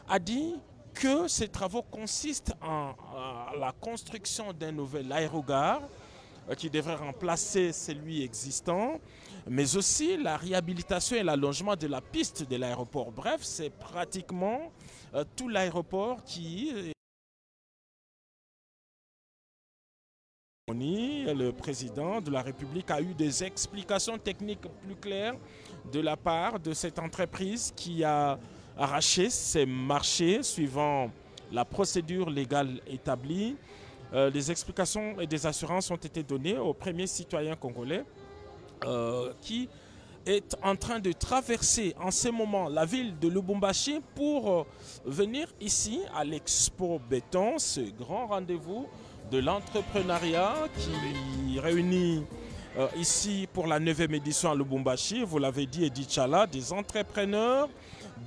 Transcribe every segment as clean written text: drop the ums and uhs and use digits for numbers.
a dit que ces travaux consistent en la construction d'un nouvel aérogare qui devrait remplacer celui existant, mais aussi la réhabilitation et l'allongement de la piste de l'aéroport. Bref, c'est pratiquement tout l'aéroport qui est... Le président de la République a eu des explications techniques plus claires de la part de cette entreprise qui a arraché ses marchés suivant la procédure légale établie. Des explications et des assurances ont été données au premier citoyen congolais qui est en train de traverser en ce moment la ville de Lubumbashi pour venir ici à l'Expo Béton, ce grand rendez-vous de l'entrepreneuriat qui réunit ici pour la 9e édition à Lubumbashi, vous l'avez dit Edith Chala, des entrepreneurs,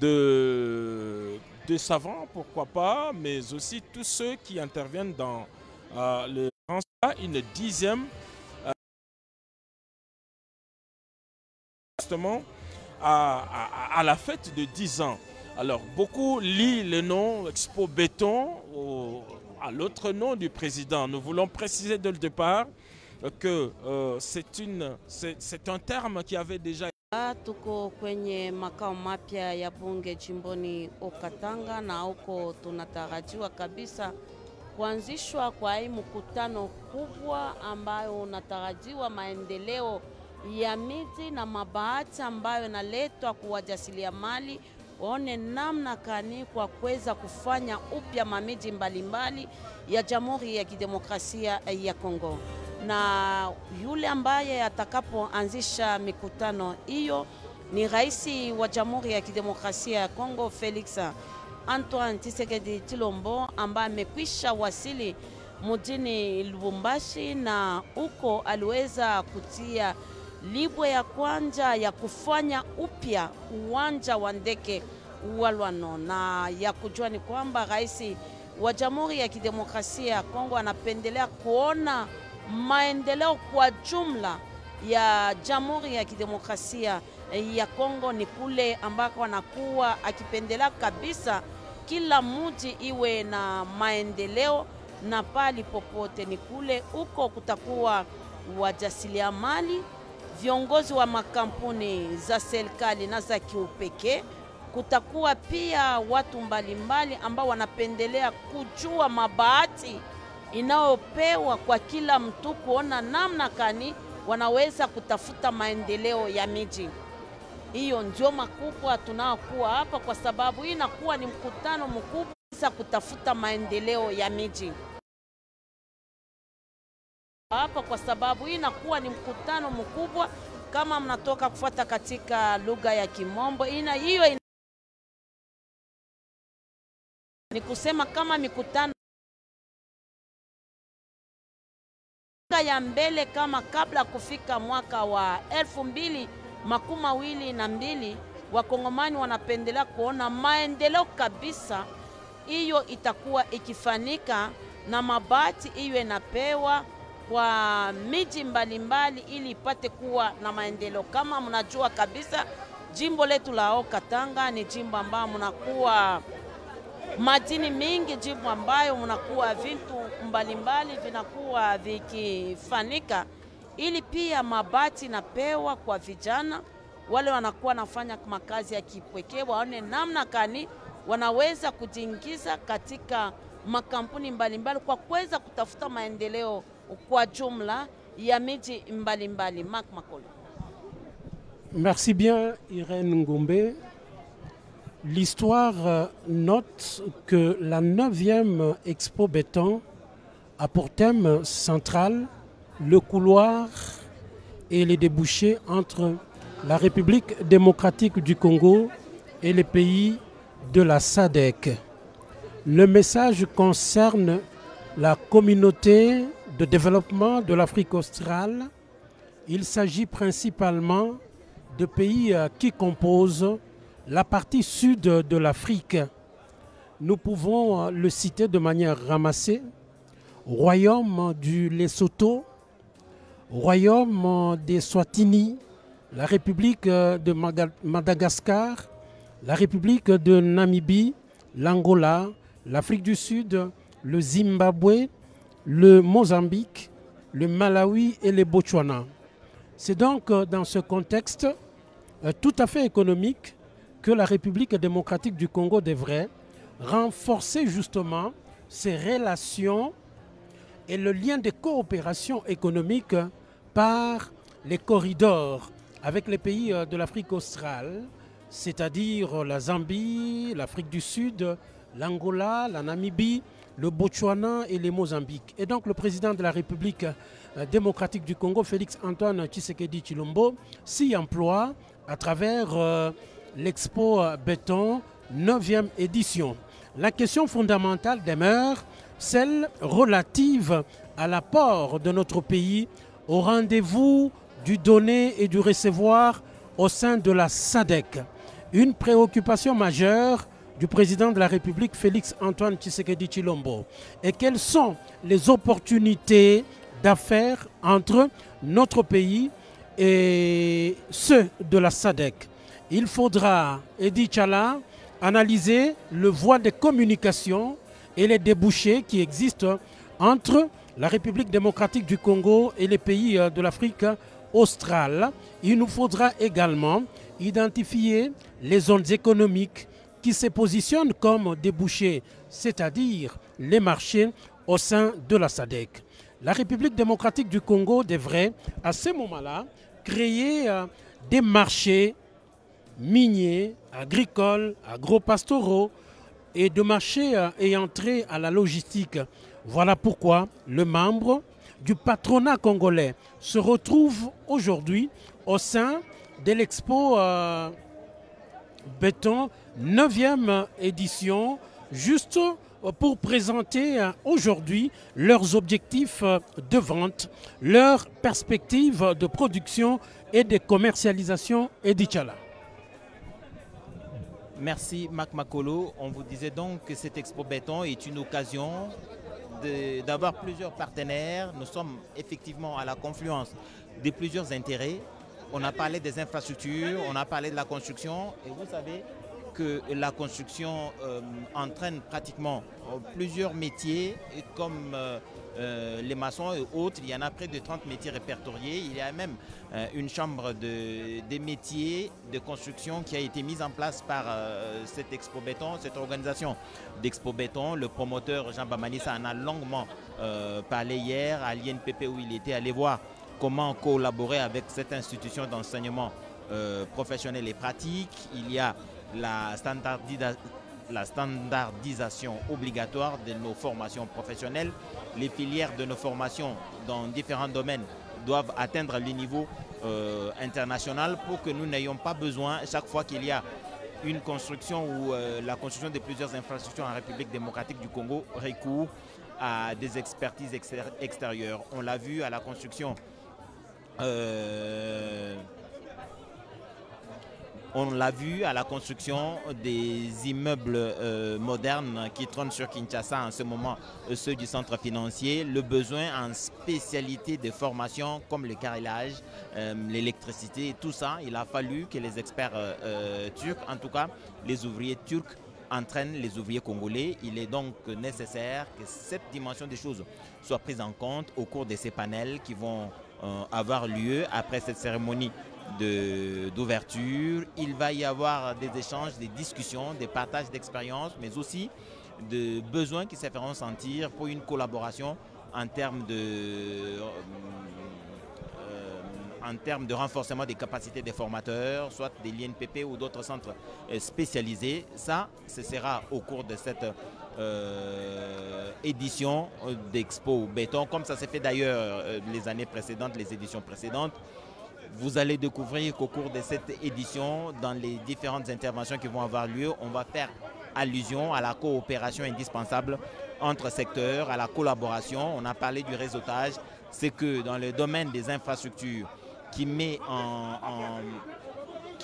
de savants, pourquoi pas, mais aussi tous ceux qui interviennent dans le une 10e justement à la fête de 10 ans. Alors beaucoup lient le nom Expo Béton à l'autre nom du président. Nous voulons préciser dès le départ que c'est un terme qui avait déjà... Tuko kwenye makao mapya ya bunge jimboni Okatanga na huko tunatarajiwa kabisa kuanzishwa kwa hii mkutano kubwa ambayo unatarajiwa maendeleo ya miji na mabahati ambayo inaletwa kwa wajasiriamali waone namna gani kwa kuweza kufanya upya mamiji mbalimbali ya Jamhuri ya Kidemokrasia ya Kongo. Na yule ambaye atakapoanzisha mikutano hiyo ni Rais wa Jamhuri ya Kidemokrasia ya Kongo Felix Antoine Tshisekedi Tshilombo ambaye amekwisha wasili mjini Lubumbashi, na huko aliweza kutia libwe ya kwanza ya kufanya upya uwanja wa ndege wa Lwano, na ya kujua ni kwamba Rais wa Jamhuri ya Kidemokrasia ya Kongo anapendelea kuona maendeleo kwa jumla ya Jamhuri ya Kidemokrasia ya Kongo ni kule ambako anakuwa akipendelea kabisa kila mji iwe na maendeleo, na pali popote ni kule huko kutakuwa wajasiriamali, viongozi wa makampuni za serikali na za kiupekee. Kutakuwa pia watu mbalimbali ambao wanapendelea kujua mabahati inayopewa kwa kila mtu, kuona namna gani wanaweza kutafuta maendeleo ya miji. Hiyo ndio makubwa tunaokuwa hapa, kwa sababu hii inakuwa ni mkutano mkubwa za kutafuta maendeleo ya miji. Hapa kwa sababu hii inakuwa ni mkutano mkubwa, kama mnatoka kufuata katika lugha ya Kimombo, hiyo ni kusema kama mikutano ya mbele, kama kabla kufika mwaka wa 2022 Wakongomani wanapendelea kuona maendeleo kabisa. Hiyo itakuwa ikifanyika na mabati hiyo inapewa kwa miji mbalimbali ili ipate kuwa na maendeleo. Kama mnajua kabisa jimbo letu la Okatanga ni jimbo ambalo mnakuwa madini mingi, jimbo ambayo mnakuwa vitu mbalimbali vinakuwa vikifanyika, ili pia mabati napewa kwa vijana wale wanakuwa nafanya makazi ya kipekee, waone namna gani wanaweza kujiingiza katika makampuni mbalimbali kwa kuweza kutafuta maendeleo kwa jumla ya miji mbalimbali. Mark Makolo. Merci bien Irène Ngombe. L'histoire note que la 9e Expo Béton a pour thème central le couloir et les débouchés entre la République démocratique du Congo et les pays de la SADC. Le message concerne la communauté de développement de l'Afrique australe. Il s'agit principalement de pays qui composent la partie sud de l'Afrique. Nous pouvons le citer de manière ramassée: Royaume du Lesotho, Royaume des Swatini, la République de Madagascar, la République de Namibie, l'Angola, l'Afrique du Sud, le Zimbabwe, le Mozambique, le Malawi et le Botswana. C'est donc dans ce contexte tout à fait économique que la République démocratique du Congo devrait renforcer justement ses relations et le lien de coopération économique par les corridors avec les pays de l'Afrique australe, c'est-à-dire la Zambie, l'Afrique du Sud, l'Angola, la Namibie, le Botswana et le Mozambique. Et donc le président de la République démocratique du Congo, Félix Antoine Tshisekedi Tshilombo, s'y emploie à travers l'Expo Béton 9e édition. La question fondamentale demeure celle relative à l'apport de notre pays au rendez-vous du donner et du recevoir au sein de la SADC. Une préoccupation majeure du président de la République, Félix Antoine Tshisekedi Tshilombo. Et quelles sont les opportunités d'affaires entre notre pays et ceux de la SADC? Il faudra, Edi Tchala, analyser le voie de communication et les débouchés qui existent entre la République démocratique du Congo et les pays de l'Afrique australe. Il nous faudra également identifier les zones économiques qui se positionnent comme débouchés, c'est-à-dire les marchés au sein de la SADC. La République démocratique du Congo devrait, à ce moment-là, créer des marchés miniers, agricoles, agro-pastoraux et de marchés ayant trait à la logistique. Voilà pourquoi le membre du patronat congolais se retrouve aujourd'hui au sein de l'Expo Béton 9e édition, juste pour présenter aujourd'hui leurs objectifs de vente, leurs perspectives de production et de commercialisation. Edi Tchala. Merci Mac Makolo. On vous disait donc que cette Expo Béton est une occasion d'avoir plusieurs partenaires. Nous sommes effectivement à la confluence de plusieurs intérêts. On a parlé des infrastructures, on a parlé de la construction et vous savez que la construction entraîne pratiquement plusieurs métiers comme les maçons et autres. Il y en a près de 30 métiers répertoriés. Il y a même une chambre des métiers de construction qui a été mise en place par cette Expo Béton, cette organisation d'Expo Béton. Le promoteur Jean Bamanissa en a longuement parlé hier à l'INPP où il était allé voir comment collaborer avec cette institution d'enseignement professionnel et pratique. Il y a la standardisation obligatoire de nos formations professionnelles. Les filières de nos formations dans différents domaines doivent atteindre le niveau international pour que nous n'ayons pas besoin, chaque fois qu'il y a une construction ou la construction de plusieurs infrastructures en République démocratique du Congo, recours à des expertises extérieures. On l'a vu à la construction des immeubles modernes qui trônent sur Kinshasa en ce moment, ceux du centre financier, le besoin en spécialité de formation comme le carrelage, l'électricité, tout ça. Il a fallu que les experts turcs, en tout cas les ouvriers turcs, entraînent les ouvriers congolais. Il est donc nécessaire que cette dimension des choses soit prise en compte au cours de ces panels qui vont avoir lieu après cette cérémonie d'ouverture. Il va y avoir des échanges, des discussions, des partages d'expériences, mais aussi de besoins qui se feront sentir pour une collaboration en termes de renforcement des capacités des formateurs, soit des l'INPP ou d'autres centres spécialisés. Ça, ce sera au cours de cette édition d'Expo Béton, comme ça s'est fait d'ailleurs les années précédentes, les éditions précédentes. Vous allez découvrir qu'au cours de cette édition, dans les différentes interventions qui vont avoir lieu, on va faire allusion à la coopération indispensable entre secteurs, à la collaboration. On a parlé du réseautage. C'est que dans le domaine des infrastructures qui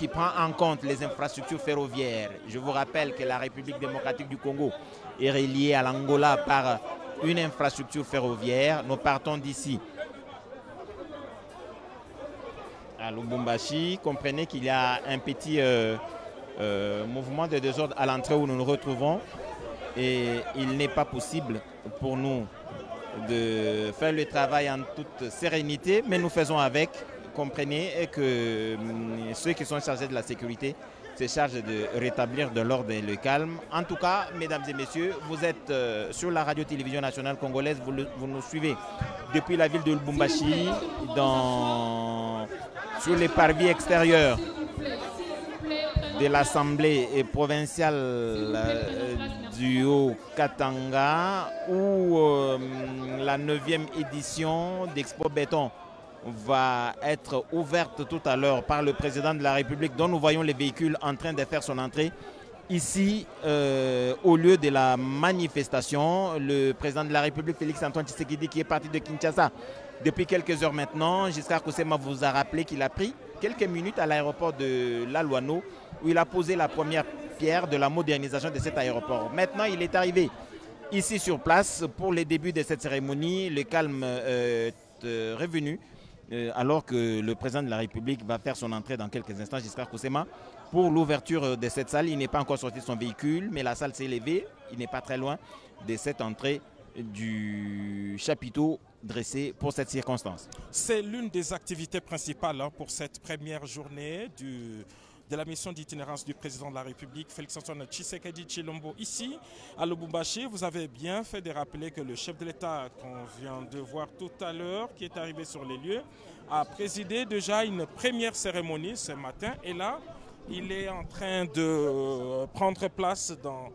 prend en compte les infrastructures ferroviaires, je vous rappelle que la République démocratique du Congo est reliée à l'Angola par une infrastructure ferroviaire. Nous partons d'ici à Lubumbashi. Comprenez qu'il y a un petit mouvement de désordre à l'entrée où nous nous retrouvons. Et il n'est pas possible pour nous de faire le travail en toute sérénité, mais nous faisons avec. Comprenez que ceux qui sont chargés de la sécurité se chargent de rétablir de l'ordre et le calme. En tout cas, mesdames et messieurs, vous êtes sur la radio-télévision nationale congolaise, vous nous suivez depuis la ville de Lubumbashi, sur les parvis extérieurs de l'Assemblée provinciale du Haut-Katanga, où la 9e édition d'Expo Béton va être ouverte tout à l'heure par le président de la République, dont nous voyons les véhicules en train de faire son entrée. Ici, au lieu de la manifestation, le président de la République, Félix-Antoine Tshisekedi, qui est parti de Kinshasa depuis quelques heures maintenant, Giscard Koussema vous a rappelé qu'il a pris quelques minutes à l'aéroport de Lalouano, où il a posé la première pierre de la modernisation de cet aéroport. Maintenant, il est arrivé ici sur place pour le début de cette cérémonie. Le calme est revenu. Alors que le président de la République va faire son entrée dans quelques instants, Giscard Koussema, pour l'ouverture de cette salle. Il n'est pas encore sorti de son véhicule, mais la salle s'est élevée. Il n'est pas très loin de cette entrée du chapiteau dressé pour cette circonstance. C'est l'une des activités principales pour cette première journée de la mission d'itinérance du président de la République, Félix-Antoine Tshisekedi Tshilombo. Ici, à Lubumbashi, vous avez bien fait de rappeler que le chef de l'État, qu'on vient de voir tout à l'heure, qui est arrivé sur les lieux, a présidé déjà une première cérémonie ce matin. Et là, il est en train de prendre place dans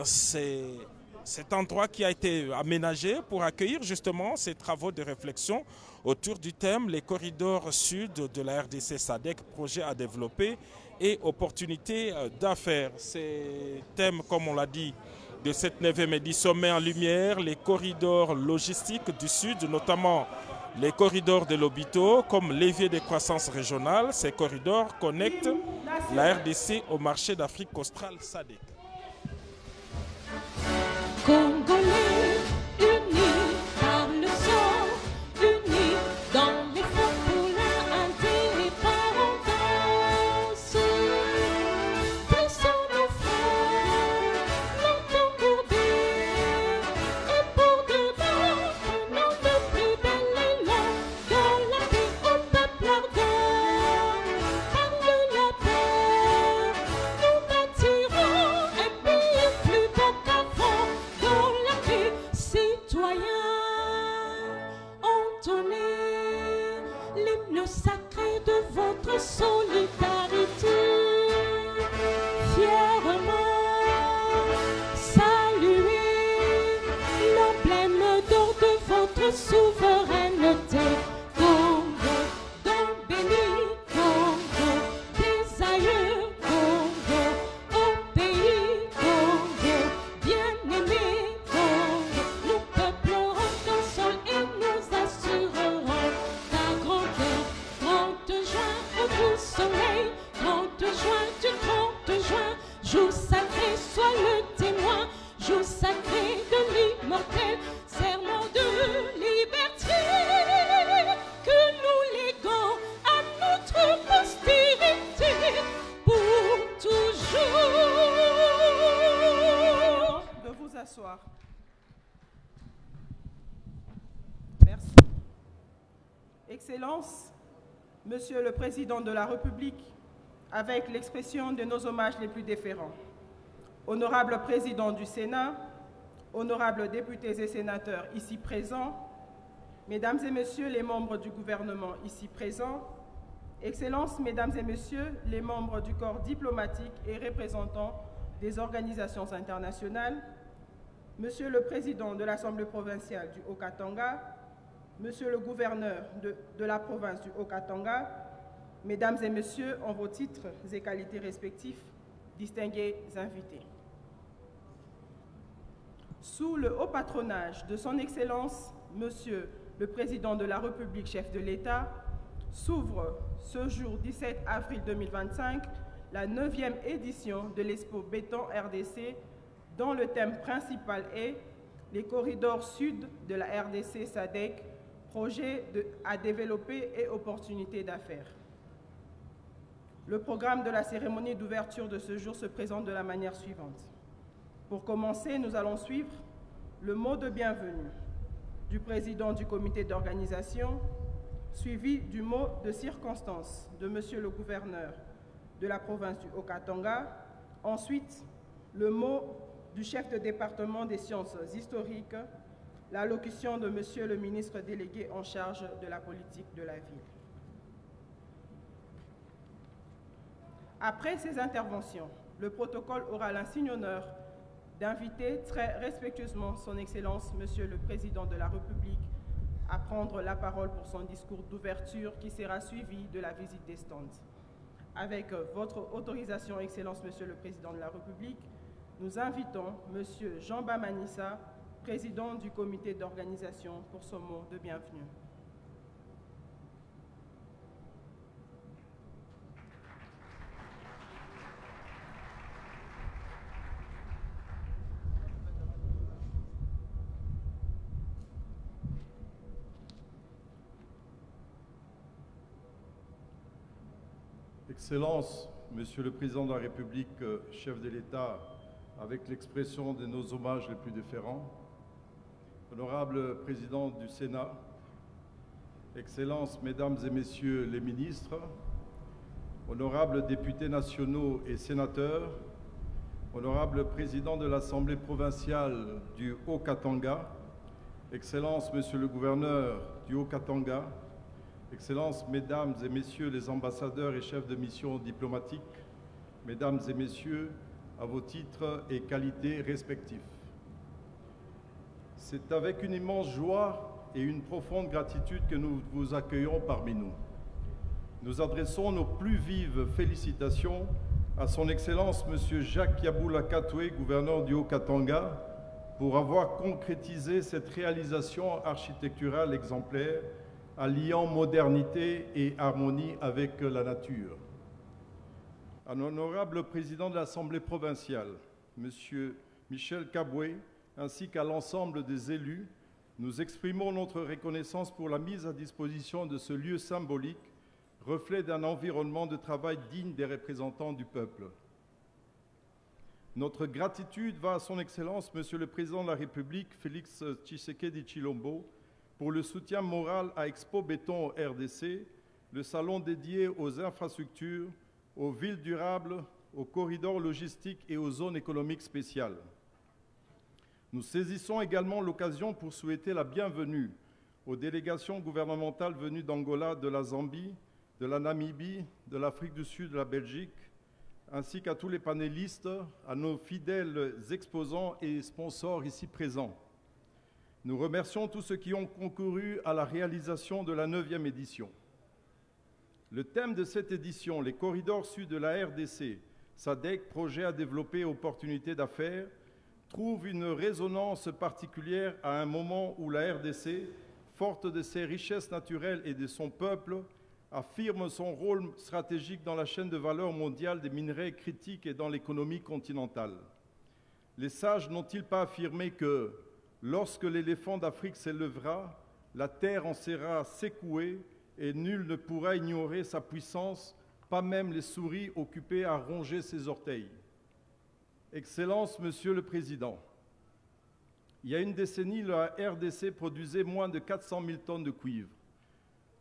cet endroit qui a été aménagé pour accueillir justement ces travaux de réflexion autour du thème « Les corridors sud de la RDC SADC, projet à développer et opportunités d'affaires ». Ces thèmes, comme on l'a dit, de cette 9e édition met en lumière les corridors logistiques du sud, notamment les corridors de l'Obito comme levier de croissance régionale. Ces corridors connectent la RDC au marché d'Afrique australe SADC. Congolais unis par le sang, unis dans l'effort pour la indépendance. Pressons nos frères, longtemps courbés, et pour demain, prenons le plus bel élan dans la paix au peuple ardent. Par la paix, nous bâtirons un pays plus beau qu'avant. Dans la paix, citoyens, entonnez l'hymne sacré de votre solidarité. Fièrement, saluez l'emblème d'or de votre souveraineté. Congo, don béni, Congo, des aïeux, Congo, au pays, Congo, bien-aimé, Congo, nous peuplerons ton sol et nous assurerons ta grandeur. 30 juin au doux soleil, 30 juin du 30 juin, jour sacré, sois le témoin, jour sacré de l'immortel serment de liberté que nous léguons à notre postérité pour toujours. De vous asseoir. Merci. Excellence, Monsieur le Président de la République, avec l'expression de nos hommages les plus déférents. Honorable Président du Sénat, honorables députés et sénateurs ici présents, Mesdames et Messieurs les membres du gouvernement ici présents, Excellences, Mesdames et Messieurs les membres du corps diplomatique et représentants des organisations internationales, Monsieur le Président de l'Assemblée provinciale du Haut-Katanga, Monsieur le gouverneur de la province du Haut-Katanga, Mesdames et Messieurs, en vos titres et qualités respectifs, distingués invités. Sous le haut patronage de son Excellence, Monsieur le Président de la République, chef de l'État, s'ouvre ce jour 17 avril 2025 la 9e édition de l'Expo Béton RDC, dont le thème principal est les corridors sud de la RDC SADC, projet à développer et opportunités d'affaires. Le programme de la cérémonie d'ouverture de ce jour se présente de la manière suivante. Pour commencer, nous allons suivre le mot de bienvenue du président du comité d'organisation, suivi du mot de circonstance de Monsieur le gouverneur de la province du Haut-Katanga, ensuite le mot du chef de département des sciences historiques, l'allocution de Monsieur le ministre délégué en charge de la politique de la ville. Après ces interventions, le protocole aura l'insigne honneur d'inviter très respectueusement son Excellence, Monsieur le Président de la République, à prendre la parole pour son discours d'ouverture qui sera suivi de la visite des stands. Avec votre autorisation, Excellence, Monsieur le Président de la République, nous invitons Monsieur Jean Bamanissa, Président du comité d'organisation, pour son mot de bienvenue. Excellences, Monsieur le Président de la République, chef de l'État, avec l'expression de nos hommages les plus déférents, Honorable Président du Sénat, Excellences, Mesdames et Messieurs les ministres, Honorables députés nationaux et sénateurs, Honorable Président de l'Assemblée provinciale du Haut-Katanga, Excellences, Monsieur le Gouverneur du Haut-Katanga, Excellences, Mesdames et Messieurs les ambassadeurs et chefs de mission diplomatiques, Mesdames et Messieurs, à vos titres et qualités respectifs. C'est avec une immense joie et une profonde gratitude que nous vous accueillons parmi nous. Nous adressons nos plus vives félicitations à son Excellence Monsieur Jacques Yaboula Katoué, gouverneur du Haut-Katanga, pour avoir concrétisé cette réalisation architecturale exemplaire alliant modernité et harmonie avec la nature. À l'honorable président de l'Assemblée provinciale, M. Michel Kaboué, ainsi qu'à l'ensemble des élus, nous exprimons notre reconnaissance pour la mise à disposition de ce lieu symbolique, reflet d'un environnement de travail digne des représentants du peuple. Notre gratitude va à son Excellence, Monsieur le Président de la République, Félix Tshisekedi Tshilombo, pour le soutien moral à Expo Béton RDC, le salon dédié aux infrastructures, aux villes durables, aux corridors logistiques et aux zones économiques spéciales. Nous saisissons également l'occasion pour souhaiter la bienvenue aux délégations gouvernementales venues d'Angola, de la Zambie, de la Namibie, de l'Afrique du Sud, de la Belgique, ainsi qu'à tous les panélistes, à nos fidèles exposants et sponsors ici présents. Nous remercions tous ceux qui ont concouru à la réalisation de la 9e édition. Le thème de cette édition, les corridors sud de la RDC, SADC, projet à développer opportunités d'affaires, trouve une résonance particulière à un moment où la RDC, forte de ses richesses naturelles et de son peuple, affirme son rôle stratégique dans la chaîne de valeur mondiale des minerais critiques et dans l'économie continentale. Les sages n'ont-ils pas affirmé que lorsque l'éléphant d'Afrique s'élèvera, la terre en sera secouée et nul ne pourra ignorer sa puissance, pas même les souris occupées à ronger ses orteils. Excellence, Monsieur le Président, il y a une décennie, la RDC produisait moins de 400 000 tonnes de cuivre.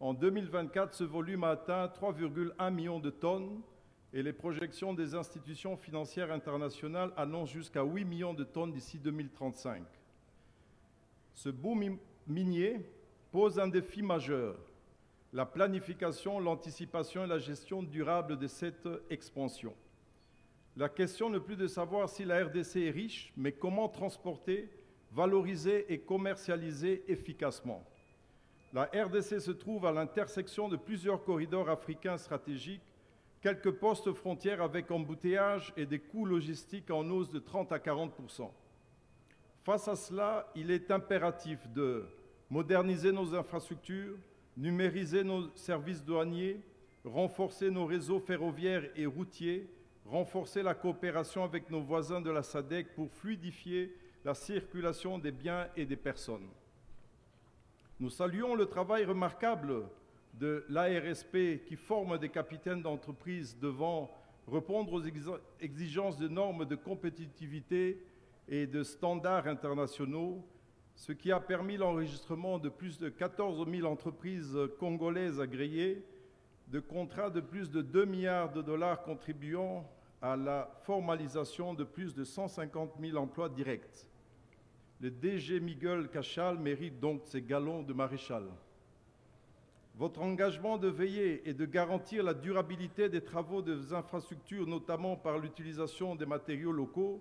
En 2024, ce volume a atteint 3,1 millions de tonnes et les projections des institutions financières internationales annoncent jusqu'à 8 millions de tonnes d'ici 2035. Ce boom minier pose un défi majeur, la planification, l'anticipation et la gestion durable de cette expansion. La question n'est plus de savoir si la RDC est riche, mais comment transporter, valoriser et commercialiser efficacement. La RDC se trouve à l'intersection de plusieurs corridors africains stratégiques, quelques postes frontières avec embouteillages et des coûts logistiques en hausse de 30 à 40%. Face à cela, il est impératif de moderniser nos infrastructures, numériser nos services douaniers, renforcer nos réseaux ferroviaires et routiers, renforcer la coopération avec nos voisins de la SADC pour fluidifier la circulation des biens et des personnes. Nous saluons le travail remarquable de l'ARSP qui forme des capitaines d'entreprise devant répondre aux exigences de normes de compétitivité et de standards internationaux, ce qui a permis l'enregistrement de plus de 14 000 entreprises congolaises agréées, de contrats de plus de 2 milliards de dollars contribuant à la formalisation de plus de 150 000 emplois directs. Le DG Miguel Cachal mérite donc ses galons de maréchal. Votre engagement de veiller et de garantir la durabilité des travaux des infrastructures, notamment par l'utilisation des matériaux locaux,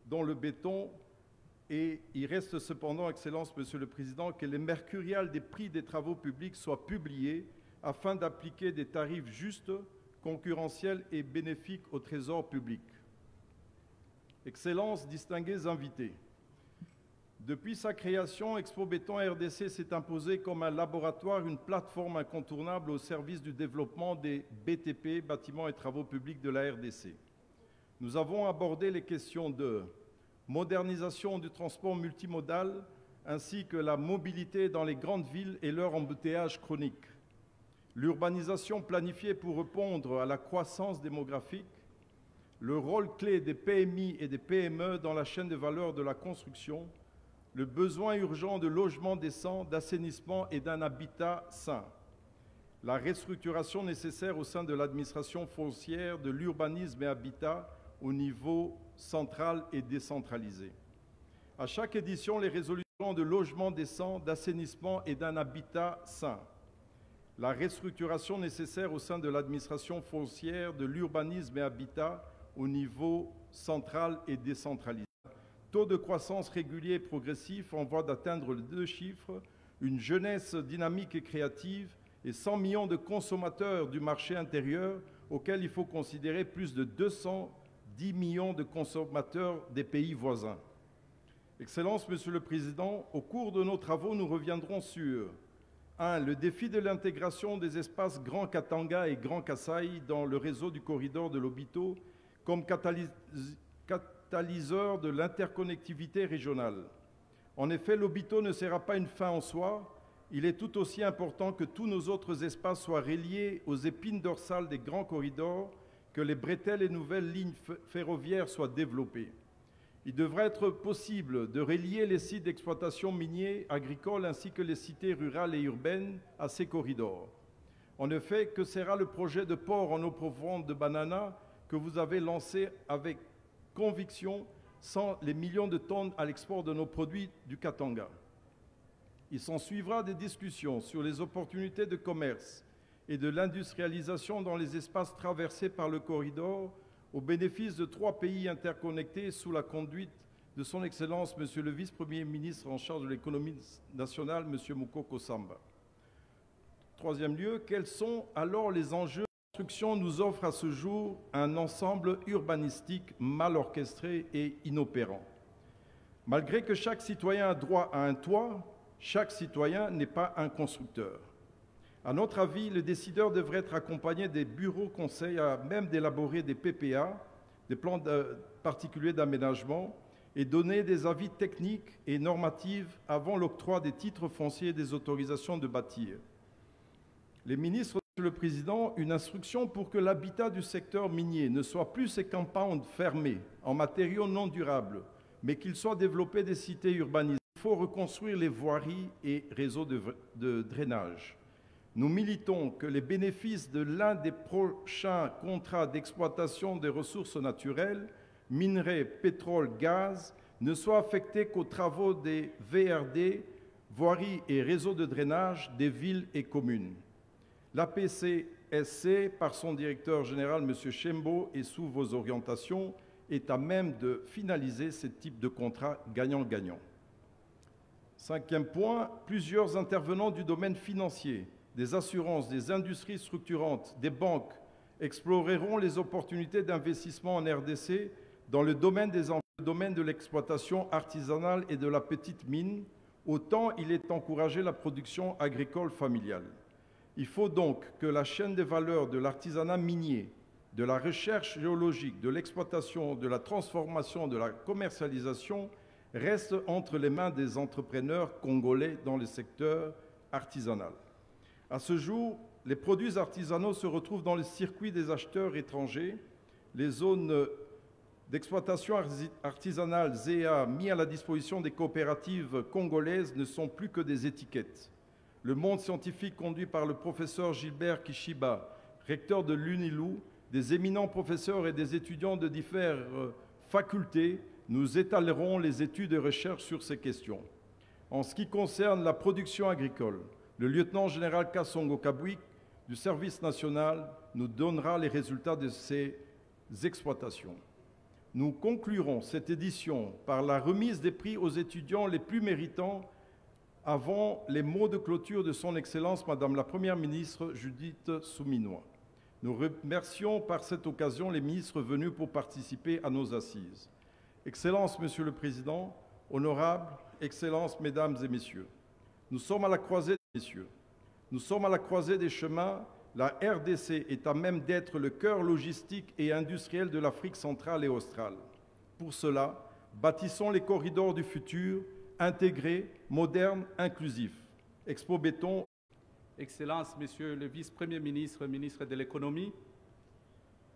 dont le béton, et il reste cependant, Excellence, Monsieur le Président, que les mercuriales des prix des travaux publics soient publiés afin d'appliquer des tarifs justes, concurrentiels et bénéfiques au trésor public. Excellences, distingués invités, depuis sa création, Expo Béton RDC s'est imposé comme un laboratoire, une plateforme incontournable au service du développement des BTP, bâtiments et travaux publics de la RDC. Nous avons abordé les questions de modernisation du transport multimodal, ainsi que la mobilité dans les grandes villes et leur embouteillage chronique, l'urbanisation planifiée pour répondre à la croissance démographique, le rôle clé des PMI et des PME dans la chaîne de valeur de la construction, le besoin urgent de logements décents, d'assainissement et d'un habitat sain, la restructuration nécessaire au sein de l'administration foncière, de l'urbanisme et habitat au niveau central et décentralisé. À chaque édition, les résolutions de logements décents, d'assainissement et d'un habitat sain, la restructuration nécessaire au sein de l'administration foncière, de l'urbanisme et habitat au niveau central et décentralisé. Taux de croissance régulier et progressif en voie d'atteindre les 2 chiffres, une jeunesse dynamique et créative et 100 millions de consommateurs du marché intérieur auquel il faut considérer plus de 210 millions de consommateurs des pays voisins. Excellences, Monsieur le Président, au cours de nos travaux, nous reviendrons sur 1. Le défi de l'intégration des espaces Grand Katanga et Grand Kasaï dans le réseau du corridor de Lobito comme catalyseur de l'interconnectivité régionale. En effet, Lobito ne sera pas une fin en soi, il est tout aussi important que tous nos autres espaces soient reliés aux épines dorsales des grands corridors, que les bretelles et nouvelles lignes ferroviaires soient développées. Il devrait être possible de relier les sites d'exploitation miniers, agricoles ainsi que les cités rurales et urbaines à ces corridors. En effet, que sera le projet de port en eau profonde de Banana que vous avez lancé avec conviction sans les millions de tonnes à l'export de nos produits du Katanga? Il s'en suivra des discussions sur les opportunités de commerce et de l'industrialisation dans les espaces traversés par le corridor au bénéfice de 3 pays interconnectés sous la conduite de son Excellence, Monsieur le Vice-Premier ministre en charge de l'économie nationale, Monsieur Mukoko Samba. Troisième lieu, quels sont alors les enjeux? La construction nous offre à ce jour un ensemble urbanistique mal orchestré et inopérant. Malgré que chaque citoyen a droit à un toit, chaque citoyen n'est pas un constructeur. À notre avis, le décideur devrait être accompagné des bureaux conseils à même d'élaborer des PPA, des plans particuliers d'aménagement, et donner des avis techniques et normatifs avant l'octroi des titres fonciers et des autorisations de bâtir. Les ministres, Monsieur le Président, une instruction pour que l'habitat du secteur minier ne soit plus ces compounds fermés en matériaux non durables, mais qu'il soit développé des cités urbanisées. Il faut reconstruire les voiries et réseaux de drainage. Nous militons que les bénéfices de l'un des prochains contrats d'exploitation des ressources naturelles, minerais, pétrole, gaz, ne soient affectés qu'aux travaux des VRD, voiries et réseaux de drainage des villes et communes. L'APCSC, par son directeur général, M. Chembo, et sous vos orientations, est à même de finaliser ce type de contrat gagnant-gagnant. 5e point, plusieurs intervenants du domaine financier, des assurances, des industries structurantes, des banques exploreront les opportunités d'investissement en RDC dans le domaine de l'exploitation artisanale et de la petite mine, autant il est encouragé la production agricole familiale. Il faut donc que la chaîne des valeurs de l'artisanat minier, de la recherche géologique, de l'exploitation, de la transformation, de la commercialisation reste entre les mains des entrepreneurs congolais dans le secteur artisanal. À ce jour, les produits artisanaux se retrouvent dans le circuit des acheteurs étrangers. Les zones d'exploitation artisanale ZEA mis à la disposition des coopératives congolaises ne sont plus que des étiquettes. Le monde scientifique conduit par le professeur Gilbert Kishiba, recteur de l'UNILU, des éminents professeurs et des étudiants de diverses facultés, nous étalerons les études et recherches sur ces questions. En ce qui concerne la production agricole, le lieutenant-général Kassongo Kabwik du service national nous donnera les résultats de ces exploitations. Nous conclurons cette édition par la remise des prix aux étudiants les plus méritants avant les mots de clôture de son Excellence Madame la Première ministre Judith Souminois. Nous remercions par cette occasion les ministres venus pour participer à nos assises. Excellence, Monsieur le Président, honorables, Excellences, Mesdames et Messieurs, nous sommes à la croisée des chemins. La RDC est à même d'être le cœur logistique et industriel de l'Afrique centrale et australe. Pour cela, bâtissons les corridors du futur, intégrés, modernes, inclusifs. Expo Béton. Excellences, Messieurs le Vice-Premier ministre, ministre de l'Économie,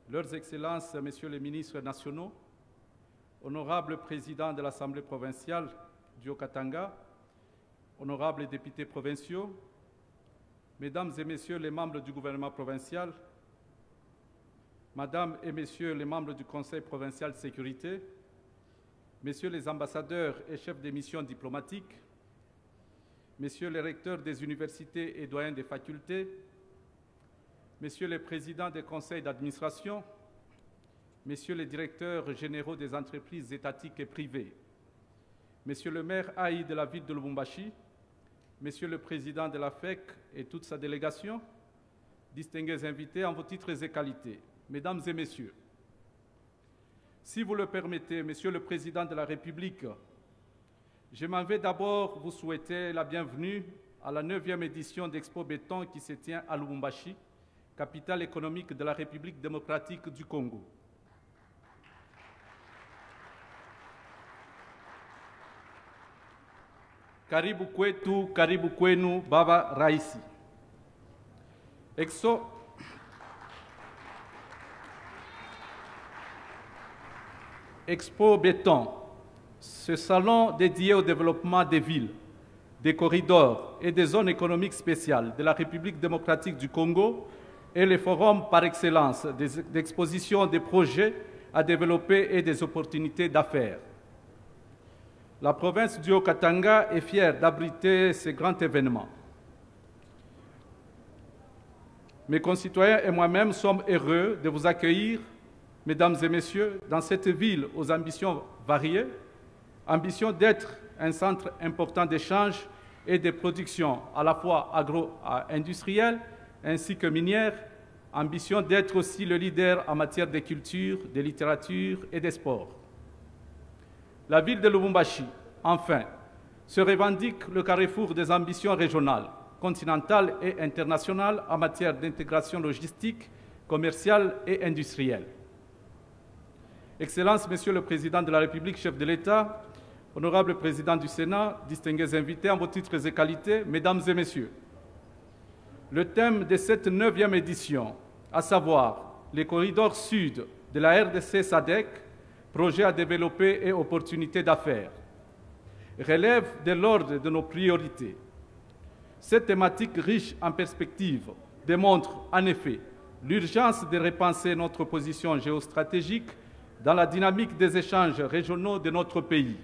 Leurs Excellences, Messieurs les ministres nationaux, honorables présidents de l'Assemblée provinciale du Haut-Katanga, honorables députés provinciaux, Mesdames et Messieurs les membres du gouvernement provincial, Mesdames et Messieurs les membres du Conseil provincial de sécurité, Messieurs les ambassadeurs et chefs des missions diplomatiques, Messieurs les recteurs des universités et doyens des facultés, Messieurs les présidents des conseils d'administration, Messieurs les directeurs généraux des entreprises étatiques et privées, Monsieur le maire Haï de la ville de Lubumbashi, Monsieur le président de la FEC et toute sa délégation, distingués invités en vos titres et qualités, Mesdames et Messieurs, si vous le permettez, Monsieur le Président de la République, je m'en vais d'abord vous souhaiter la bienvenue à la 9e édition d'Expo Béton qui se tient à Lubumbashi, capitale économique de la République démocratique du Congo. Karibu kwetu, karibu kwenu, Baba Raisi. Expo Béton, ce salon dédié au développement des villes, des corridors et des zones économiques spéciales de la République démocratique du Congo est le forum par excellence d'exposition des projets à développer et des opportunités d'affaires. La province du Haut-Katanga est fière d'abriter ce grand événement. Mes concitoyens et moi-même sommes heureux de vous accueillir, Mesdames et Messieurs, dans cette ville aux ambitions variées, ambition d'être un centre important d'échange et de production à la fois agro-industrielle ainsi que minière, ambition d'être aussi le leader en matière de culture, de littérature et de sport. La ville de Lubumbashi, enfin, se revendique le carrefour des ambitions régionales, continentales et internationales en matière d'intégration logistique, commerciale et industrielle. Excellences, Monsieur le Président de la République, chef de l'État, honorable Président du Sénat, distingués invités en vos titres et qualités, Mesdames et Messieurs, le thème de cette 9e édition, à savoir les corridors sud de la RDC SADC, projet à développer et opportunités d'affaires, relève de l'ordre de nos priorités. Cette thématique riche en perspectives démontre en effet l'urgence de repenser notre position géostratégique dans la dynamique des échanges régionaux de notre pays.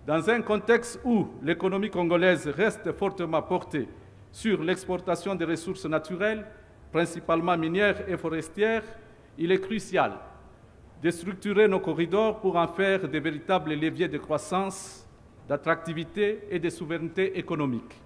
Dans un contexte où l'économie congolaise reste fortement portée sur l'exportation des ressources naturelles, principalement minières et forestières, il est crucial de structurer nos corridors pour en faire de véritables leviers de croissance, d'attractivité et de souveraineté économique.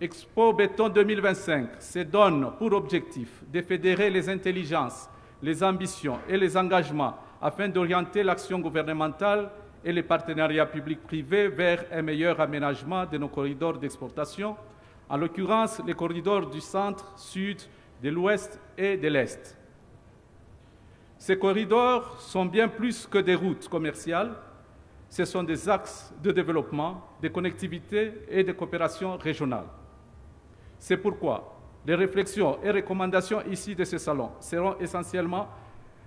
Expo Béton 2025 se donne pour objectif de fédérer les intelligences, les ambitions et les engagements afin d'orienter l'action gouvernementale et les partenariats publics-privés vers un meilleur aménagement de nos corridors d'exportation, en l'occurrence les corridors du centre, sud, de l'ouest et de l'est. Ces corridors sont bien plus que des routes commerciales, ce sont des axes de développement, de connectivité et de coopération régionale. C'est pourquoi les réflexions et recommandations ici de ce salon seront essentiellement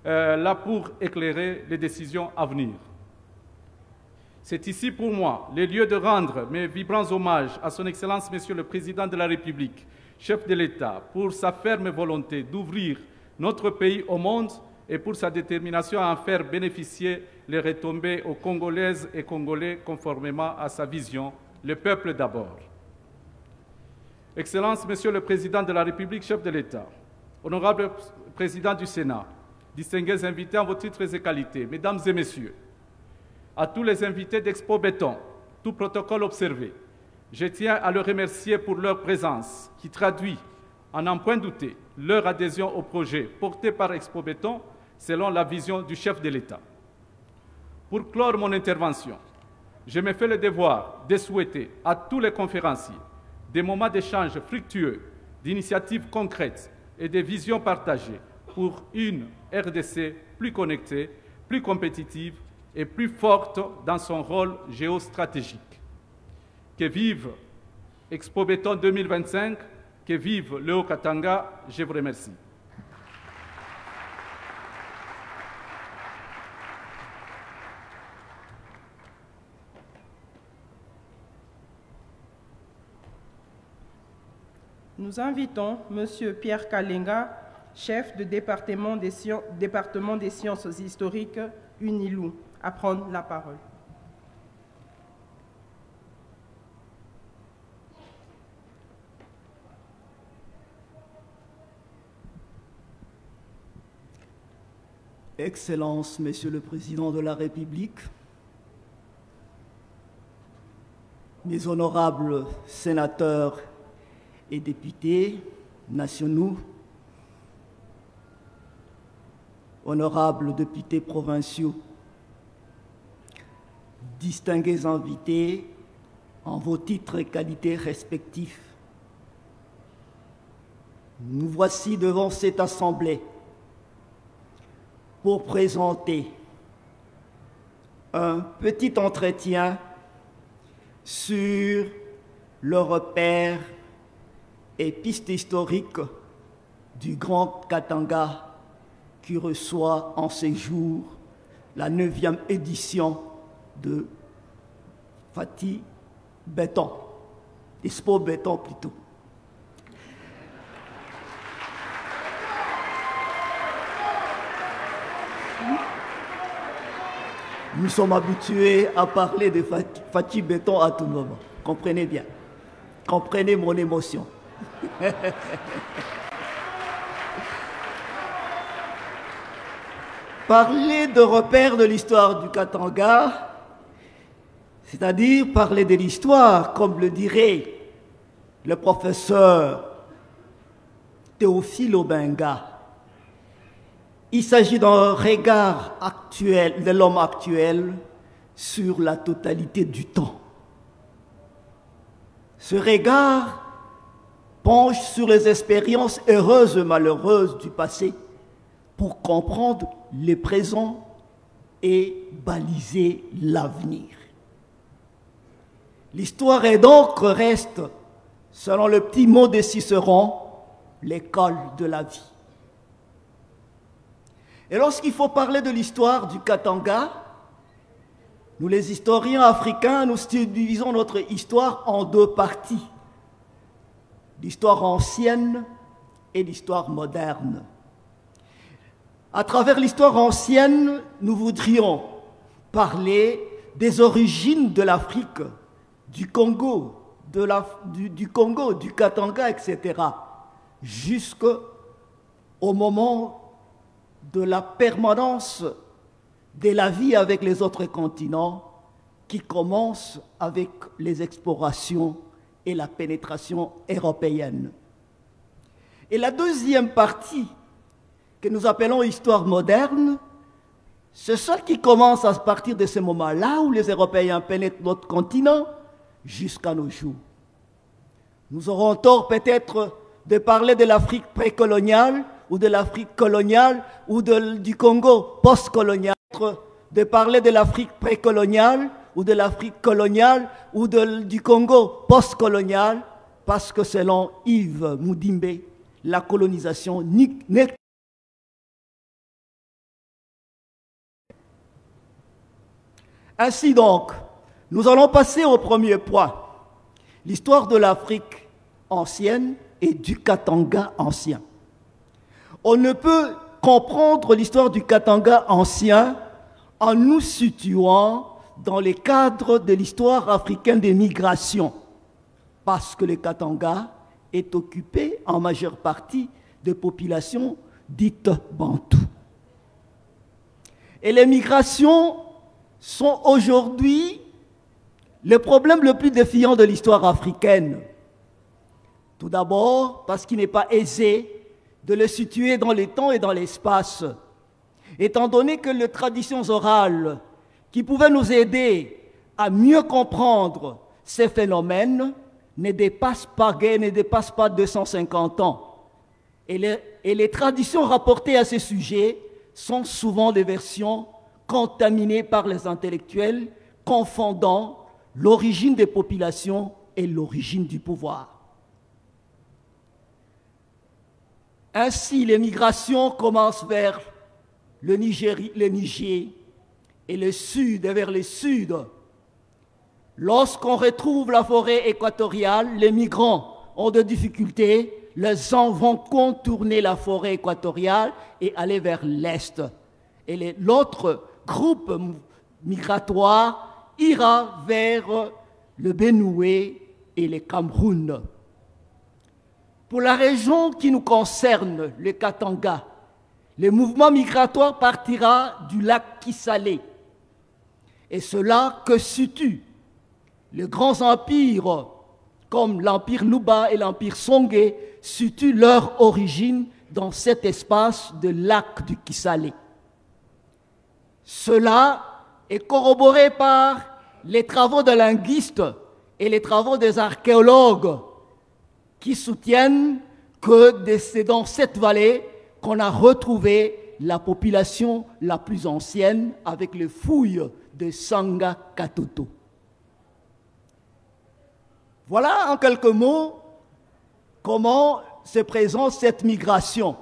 là pour éclairer les décisions à venir. C'est ici pour moi le lieu de rendre mes vibrants hommages à son Excellence Monsieur le Président de la République, chef de l'État, pour sa ferme volonté d'ouvrir notre pays au monde et pour sa détermination à en faire bénéficier les retombées aux Congolaises et Congolais conformément à sa vision, le peuple d'abord. Excellence, Monsieur le Président de la République, chef de l'État, honorable Président du Sénat, distingués invités en vos titres et qualités, Mesdames et Messieurs, à tous les invités d'Expo Béton, tout protocole observé, je tiens à les remercier pour leur présence qui traduit, à n'en point douter, leur adhésion au projet porté par Expo Béton selon la vision du chef de l'État. Pour clore mon intervention, je me fais le devoir de souhaiter à tous les conférenciers des moments d'échange fructueux, d'initiatives concrètes et de visions partagées pour une RDC plus connectée, plus compétitive et plus forte dans son rôle géostratégique. Que vive Expo Béton 2025, que vive le Haut-Katanga, je vous remercie. Nous invitons M. Pierre Kalenga, chef de département des sciences historiques UNILU, à prendre la parole. Excellence, Monsieur le Président de la République, mes honorables sénateurs et députés nationaux, honorables députés provinciaux, distingués invités en vos titres et qualités respectifs, nous voici devant cette assemblée pour présenter un petit entretien sur le repère et piste historique du Grand Katanga qui reçoit en ces jours la 9e édition de Fati Béton, Expo Béton plutôt. Nous sommes habitués à parler de Fati Béton à tout moment. Comprenez bien. Comprenez mon émotion. Parler de repères de l'histoire du Katanga, c'est-à-dire parler de l'histoire, comme le dirait le professeur Théophile Obenga. Il s'agit d'un regard actuel, de l'homme actuel, sur la totalité du temps. Ce regard penche sur les expériences heureuses et malheureuses du passé pour comprendre le présent et baliser l'avenir. L'histoire est donc reste, selon le petit mot de Cicéron, l'école de la vie. Et lorsqu'il faut parler de l'histoire du Katanga, nous les historiens africains, nous divisons notre histoire en deux parties. L'histoire ancienne et l'histoire moderne. À travers l'histoire ancienne, nous voudrions parler des origines de l'Afrique, du Congo, du Katanga, etc., jusqu'au moment de la permanence de la vie avec les autres continents qui commence avec les explorations et la pénétration européenne. Et la deuxième partie, que nous appelons histoire moderne, c'est celle qui commence à partir de ce moment-là où les Européens pénètrent notre continent jusqu'à nos jours. Nous aurons tort peut-être de parler de l'Afrique précoloniale ou de l'Afrique coloniale ou du Congo post-colonial, de parler de l'Afrique précoloniale ou de l'Afrique coloniale ou du Congo post-colonial, parce que selon Yves Moudimbe, la colonisation n'est Ainsi donc, nous allons passer au premier point, l'histoire de l'Afrique ancienne et du Katanga ancien. On ne peut comprendre l'histoire du Katanga ancien en nous situant dans les cadres de l'histoire africaine des migrations, parce que le Katanga est occupé en majeure partie de populations dites bantoues. Et les migrations sont aujourd'hui le problème le plus défiant de l'histoire africaine. Tout d'abord, parce qu'il n'est pas aisé de le situer dans le temps et dans l'espace, étant donné que les traditions orales qui pouvaient nous aider à mieux comprendre ces phénomènes ne dépassent pas 250 ans. Et les traditions rapportées à ces sujets sont souvent des versions contaminées par les intellectuels, confondant l'origine des populations et l'origine du pouvoir. Ainsi, les migrations commencent vers le Niger et le sud, et vers le sud. Lorsqu'on retrouve la forêt équatoriale, les migrants ont des difficultés, les gens vont contourner la forêt équatoriale et aller vers l'est. Et l'autre groupe migratoire ira vers le Benoué et le Cameroun. Pour la région qui nous concerne, le Katanga, le mouvement migratoire partira du lac Kisale. Et cela que situent les grands empires comme l'empire Luba et l'empire Songé situent leur origine dans cet espace de lac du Kisale. Cela est corroboré par les travaux de linguistes et les travaux des archéologues qui soutiennent que c'est dans cette vallée qu'on a retrouvé la population la plus ancienne avec les fouilles de Sanga Katoto. Voilà en quelques mots comment se présente cette migration.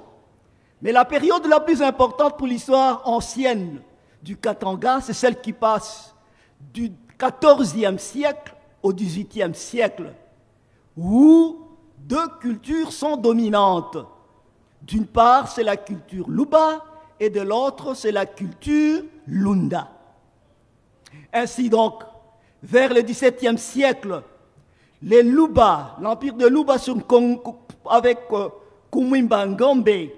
Mais la période la plus importante pour l'histoire ancienne du Katanga, c'est celle qui passe du XIVe siècle au XVIIIe siècle, où deux cultures sont dominantes. D'une part, c'est la culture Luba et de l'autre, c'est la culture Lunda. Ainsi donc, vers le XVIIe siècle, les Luba, l'empire de Luba avec Kumwimba Ngombe,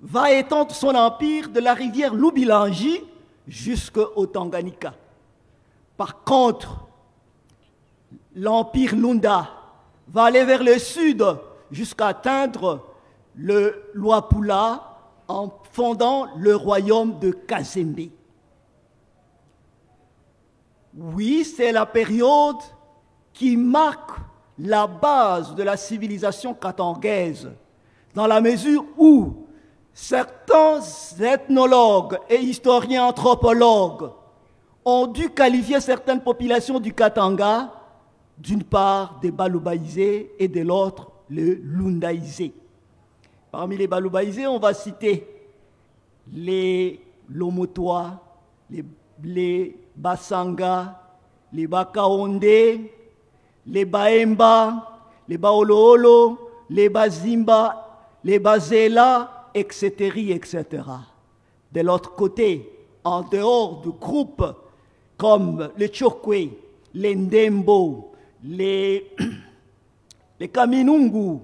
va étendre son empire de la rivière Lubilangi jusqu'au Tanganyika. Par contre, l'empire Lunda va aller vers le sud jusqu'à atteindre le Luapula en fondant le royaume de Kazembe. Oui, c'est la période qui marque la base de la civilisation katangaise, dans la mesure où certains ethnologues et historiens anthropologues ont dû qualifier certaines populations du Katanga, d'une part des Balubaïsés et de l'autre les Lundaïsés. Parmi les Balubaïsés, on va citer les Lomotois, les Basanga, les Bakaonde, les Baemba, les Baololo, les Bazimba, les Bazela, etc., etc. De l'autre côté, en dehors du groupe comme les Chokwe, les Ndembo, les Kaminungu,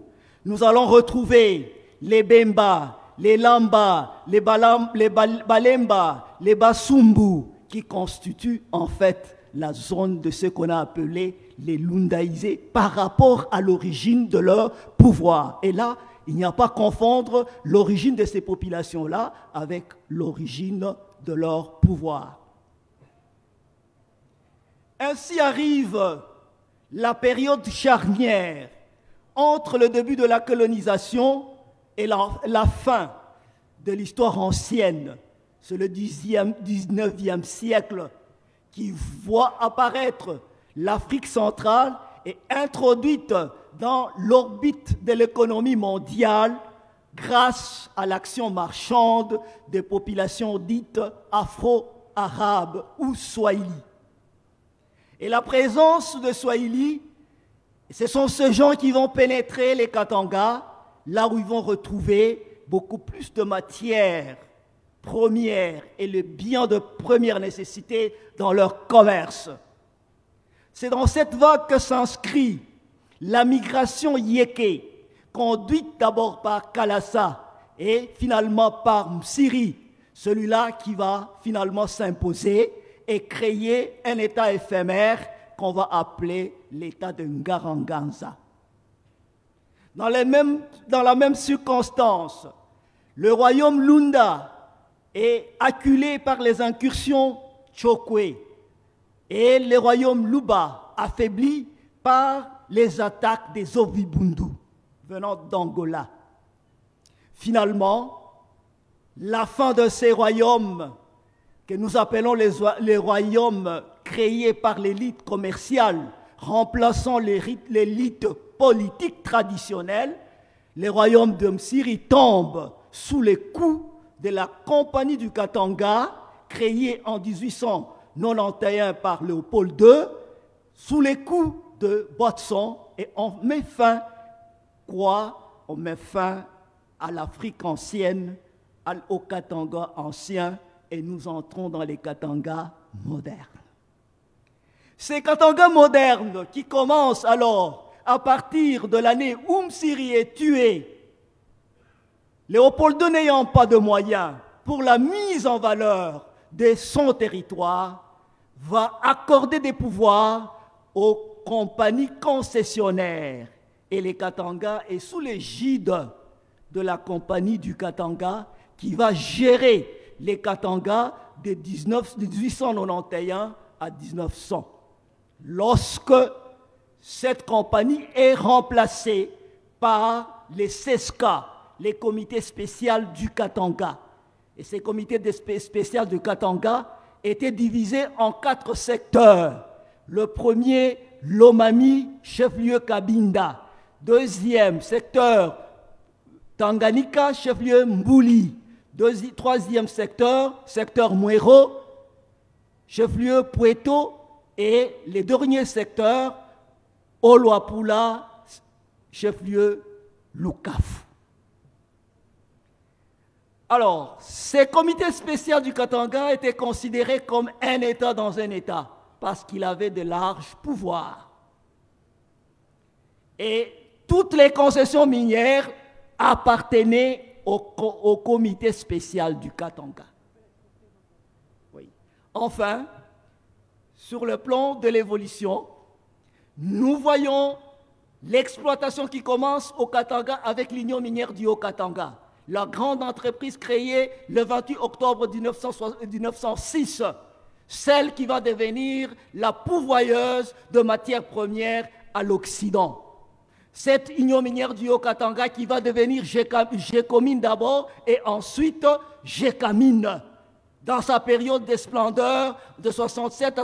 nous allons retrouver les Bemba, les Lamba, les Balemba, les Basumbu, qui constituent en fait la zone de ce qu'on a appelé les Lundaïsés par rapport à l'origine de leur pouvoir. Et là, il n'y a pas à confondre l'origine de ces populations-là avec l'origine de leur pouvoir. Ainsi arrive la période charnière entre le début de la colonisation et la fin de l'histoire ancienne. C'est le 19e siècle qui voit apparaître l'Afrique centrale et introduite dans l'orbite de l'économie mondiale grâce à l'action marchande des populations dites afro-arabes ou swahili. Et la présence de Swahili, ce sont ces gens qui vont pénétrer les Katanga, là où ils vont retrouver beaucoup plus de matières premières et le bien de première nécessité dans leur commerce. C'est dans cette vague que s'inscrit la migration yéké, conduite d'abord par Kalassa et finalement par Msiri, celui-là qui va finalement s'imposer et créer un État éphémère qu'on va appeler l'État de Ngaranganza. Dans la même circonstance, le royaume Lunda est acculé par les incursions Chokwe et le royaume Luba affaibli par les attaques des Ovibundu venant d'Angola. Finalement, la fin de ces royaumes que nous appelons les royaumes créés par l'élite commerciale, remplaçant l'élite politique traditionnelle, les royaumes de Msiri tombent sous les coups de la Compagnie du Katanga, créée en 1891 par Léopold II, sous les coups de Botson, et on met fin à l'Afrique ancienne, au Katanga ancien, et nous entrons dans les Katanga modernes. Ces Katanga modernes qui commencent alors à partir de l'année où Msiri est tué, Léopold II n'ayant pas de moyens pour la mise en valeur de son territoire, va accorder des pouvoirs aux compagnies concessionnaires. Et les Katanga est sous l'égide de la Compagnie du Katanga qui va gérer les Katanga de 1891 à 1900. Lorsque cette compagnie est remplacée par les CESCA, les comités spéciaux du Katanga. Et ces comités spéciaux du Katanga étaient divisés en 4 secteurs. Le premier, Lomami, chef-lieu Kabinda. Deuxième secteur, Tanganyika, chef-lieu Mbuli. Troisième secteur, secteur Mwero, chef-lieu Pueto. Et les derniers secteurs, Oluapula, chef-lieu Lukafu. Alors, ces comités spéciaux du Katanga étaient considérés comme un État dans un État, parce qu'il avait de larges pouvoirs. Et toutes les concessions minières appartenaient au comité spécial du Katanga. Oui. Enfin, sur le plan de l'évolution, nous voyons l'exploitation qui commence au Katanga avec l'Union minière du Haut-Katanga, la grande entreprise créée le 28 octobre 1906, celle qui va devenir la pourvoyeuse de matières premières à l'Occident. Cette Union minière du Haut-Katanga qui va devenir Gécomine d'abord et ensuite Gécamine, dans sa période de splendeur de 67 à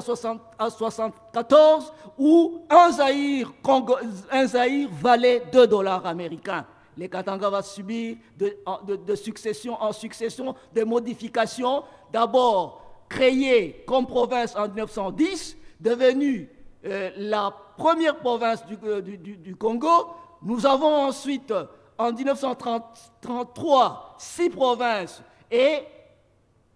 74, où un Zaïre valait $2 américains. Les Katanga vont subir de succession en succession des modifications. D'abord créée comme province en 1910, devenue la première province du Congo. Nous avons ensuite, en 1933, 6 provinces et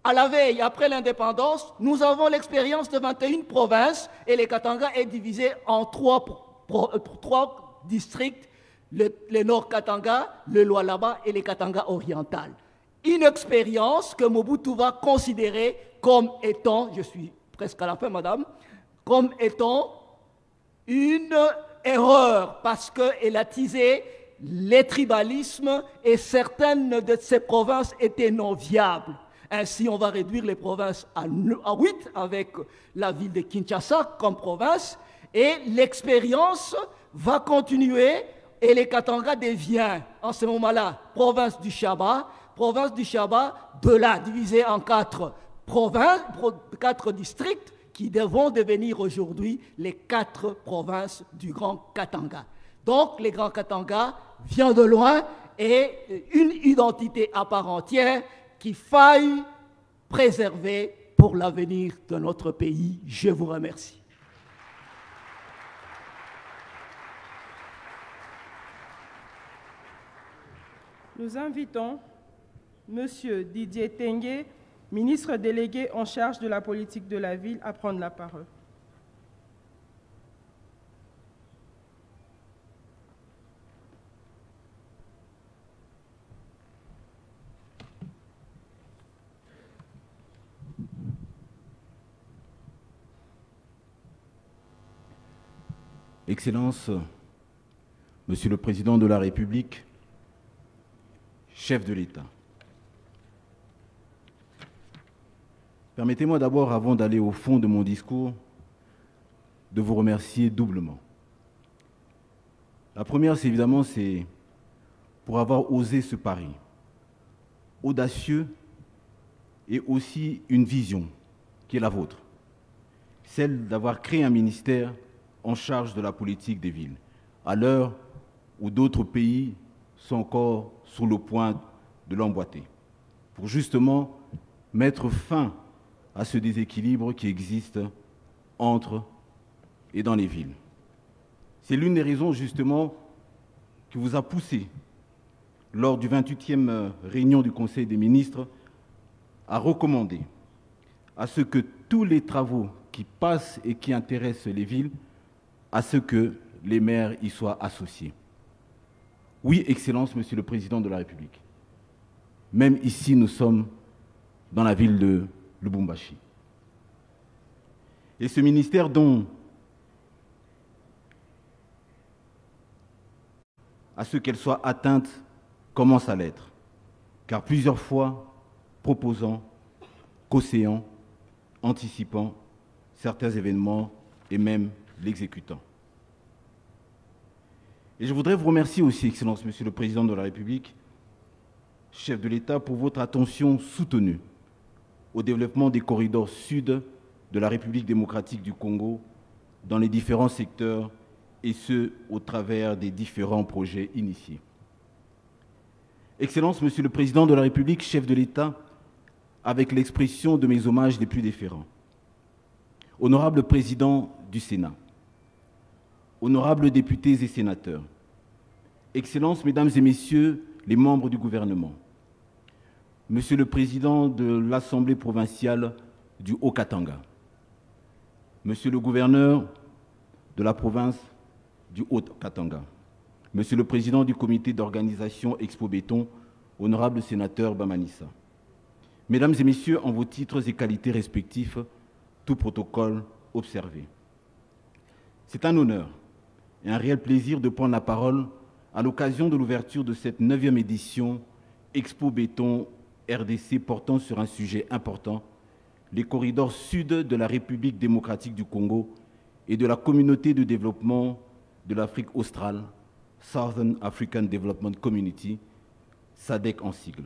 à la veille, après l'indépendance, nous avons l'expérience de 21 provinces et les Katanga est divisé en 3 districts, le Nord Katanga, le Lualaba et les Katanga oriental. Une expérience que Mobutu va considérer comme étant, je suis presque à la fin madame, comme étant une erreur parce qu'elle a teasé les tribalismes et certaines de ces provinces étaient non viables. Ainsi, on va réduire les provinces à 8 avec la ville de Kinshasa comme province et l'expérience va continuer et les Katanga devient en ce moment-là province du Shaba, de là divisée en 4 provinces, 4 districts qui vont devenir aujourd'hui les 4 provinces du Grand Katanga. Donc, les Grands Katanga vient de loin et une identité à part entière qu'il faille préserver pour l'avenir de notre pays. Je vous remercie. Nous invitons M. Didier Tengue, ministre délégué en charge de la politique de la ville, à prendre la parole. Excellences, Monsieur le Président de la République, chef de l'État, permettez-moi d'abord, avant d'aller au fond de mon discours, de vous remercier doublement. La première, c'est évidemment, c'est pour avoir osé ce pari, audacieux et aussi une vision qui est la vôtre, celle d'avoir créé un ministère en charge de la politique des villes, à l'heure où d'autres pays sont encore sur le point de l'emboîter, pour justement mettre fin à ce déséquilibre qui existe entre et dans les villes. C'est l'une des raisons justement qui vous a poussé, lors du 28e réunion du Conseil des ministres, à recommander à ce que tous les travaux qui passent et qui intéressent les villes, à ce que les maires y soient associés. Oui, Excellence, Monsieur le Président de la République. Même ici, nous sommes dans la ville de Lubumbashi. Et ce ministère dont, à ce qu'elle soit atteinte, commence à l'être. Car plusieurs fois, proposant, conseillant, anticipant certains événements et même l'exécutant. Et je voudrais vous remercier aussi, Excellence, Monsieur le Président de la République, chef de l'État, pour votre attention soutenue au développement des corridors sud de la République démocratique du Congo dans les différents secteurs et ce, au travers des différents projets initiés. Excellence, Monsieur le Président de la République, chef de l'État, avec l'expression de mes hommages les plus déférents. Honorable Président du Sénat, honorables députés et sénateurs, Excellences, Mesdames et Messieurs les membres du gouvernement, Monsieur le Président de l'Assemblée provinciale du Haut-Katanga, Monsieur le Gouverneur de la province du Haut-Katanga, Monsieur le Président du comité d'organisation Expo Béton, honorable sénateur Bamanissa, Mesdames et Messieurs, en vos titres et qualités respectifs, tout protocole observé. C'est un honneur et un réel plaisir de prendre la parole à l'occasion de l'ouverture de cette 9e édition Expo Béton RDC portant sur un sujet important, les corridors sud de la République démocratique du Congo et de la communauté de développement de l'Afrique australe, Southern African Development Community, SADC en sigle.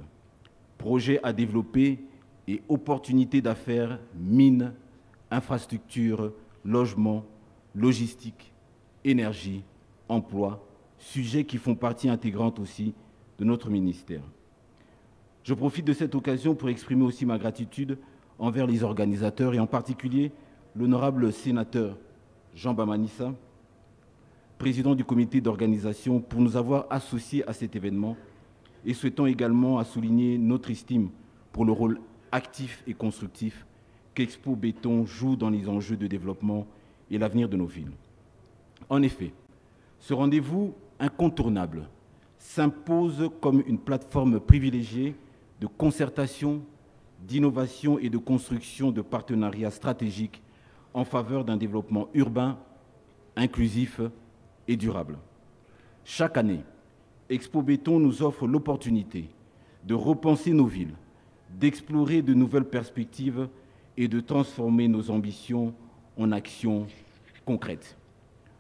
Projet à développer et opportunités d'affaires, mines, infrastructures, logements, logistique, énergie, emploi, sujets qui font partie intégrante aussi de notre ministère. Je profite de cette occasion pour exprimer aussi ma gratitude envers les organisateurs et en particulier l'honorable sénateur Jean Bamanissa, président du comité d'organisation, pour nous avoir associés à cet événement et souhaitons également à souligner notre estime pour le rôle actif et constructif qu'Expo Béton joue dans les enjeux de développement et l'avenir de nos villes. En effet, ce rendez-vous incontournable s'impose comme une plateforme privilégiée de concertation, d'innovation et de construction de partenariats stratégiques en faveur d'un développement urbain, inclusif et durable. Chaque année, Expo Béton nous offre l'opportunité de repenser nos villes, d'explorer de nouvelles perspectives et de transformer nos ambitions en actions concrètes.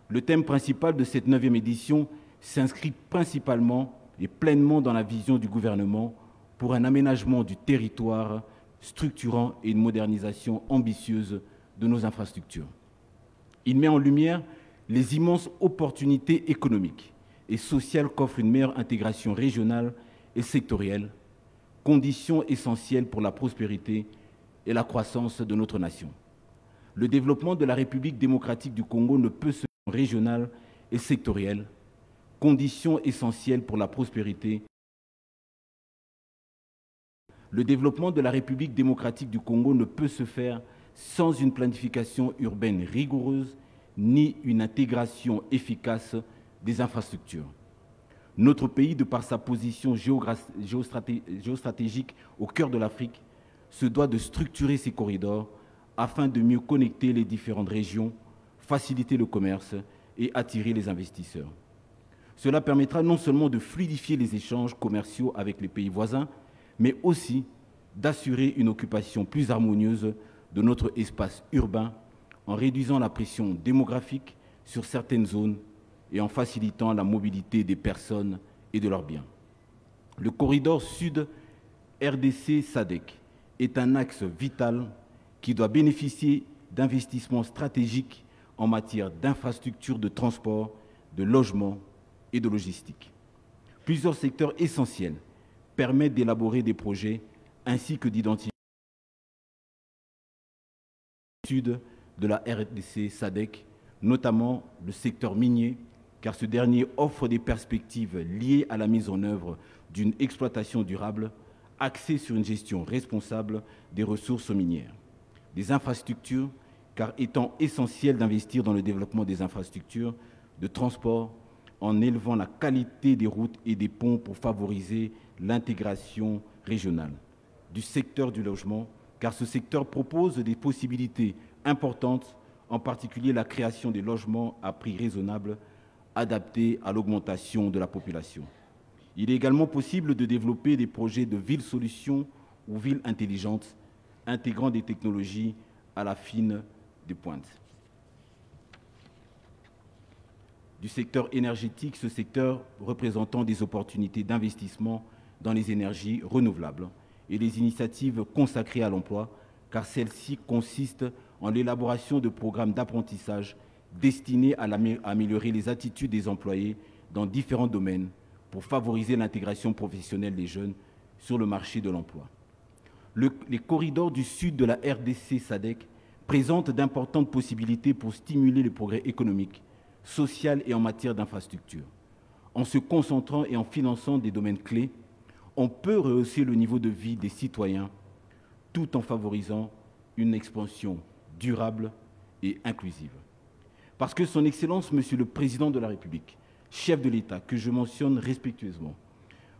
Le thème principal de cette 9e édition s'inscrit principalement et pleinement dans la vision du gouvernement pour un aménagement du territoire structurant et une modernisation ambitieuse de nos infrastructures. Il met en lumière les immenses opportunités économiques et sociales qu'offre une meilleure intégration régionale et sectorielle, conditions essentielles pour la prospérité et la croissance de notre nation. Le développement de la République démocratique du Congo ne peut se faire régional et sectoriel, conditions essentielles pour la prospérité Le développement de la République démocratique du Congo ne peut se faire sans une planification urbaine rigoureuse ni une intégration efficace des infrastructures. Notre pays, de par sa position géostratégique au cœur de l'Afrique, se doit de structurer ces corridors afin de mieux connecter les différentes régions, faciliter le commerce et attirer les investisseurs. Cela permettra non seulement de fluidifier les échanges commerciaux avec les pays voisins, mais aussi d'assurer une occupation plus harmonieuse de notre espace urbain en réduisant la pression démographique sur certaines zones et en facilitant la mobilité des personnes et de leurs biens. Le corridor sud RDC-SADC est un axe vital qui doit bénéficier d'investissements stratégiques en matière d'infrastructures de transport, de logement et de logistique. Plusieurs secteurs essentiels permettent d'élaborer des projets ainsi que d'identifier le sud de la RDC-SADC, notamment le secteur minier, car ce dernier offre des perspectives liées à la mise en œuvre d'une exploitation durable axée sur une gestion responsable des ressources minières. Des infrastructures, car étant essentiel d'investir dans le développement des infrastructures de transport en élevant la qualité des routes et des ponts pour favoriser l'intégration régionale. Du secteur du logement, car ce secteur propose des possibilités importantes, en particulier la création des logements à prix raisonnable, adaptés à l'augmentation de la population. Il est également possible de développer des projets de villes-solutions ou villes intelligentes, intégrant des technologies à la fine de pointe. Du secteur énergétique, ce secteur représentant des opportunités d'investissement dans les énergies renouvelables et les initiatives consacrées à l'emploi, car celles-ci consistent en l'élaboration de programmes d'apprentissage destinés à améliorer les attitudes des employés dans différents domaines pour favoriser l'intégration professionnelle des jeunes sur le marché de l'emploi. Les corridors du sud de la RDC-SADC présentent d'importantes possibilités pour stimuler le progrès économique, social et en matière d'infrastructure. En se concentrant et en finançant des domaines clés, on peut rehausser le niveau de vie des citoyens tout en favorisant une expansion durable et inclusive. Parce que son Excellence, Monsieur le Président de la République, chef de l'État, que je mentionne respectueusement,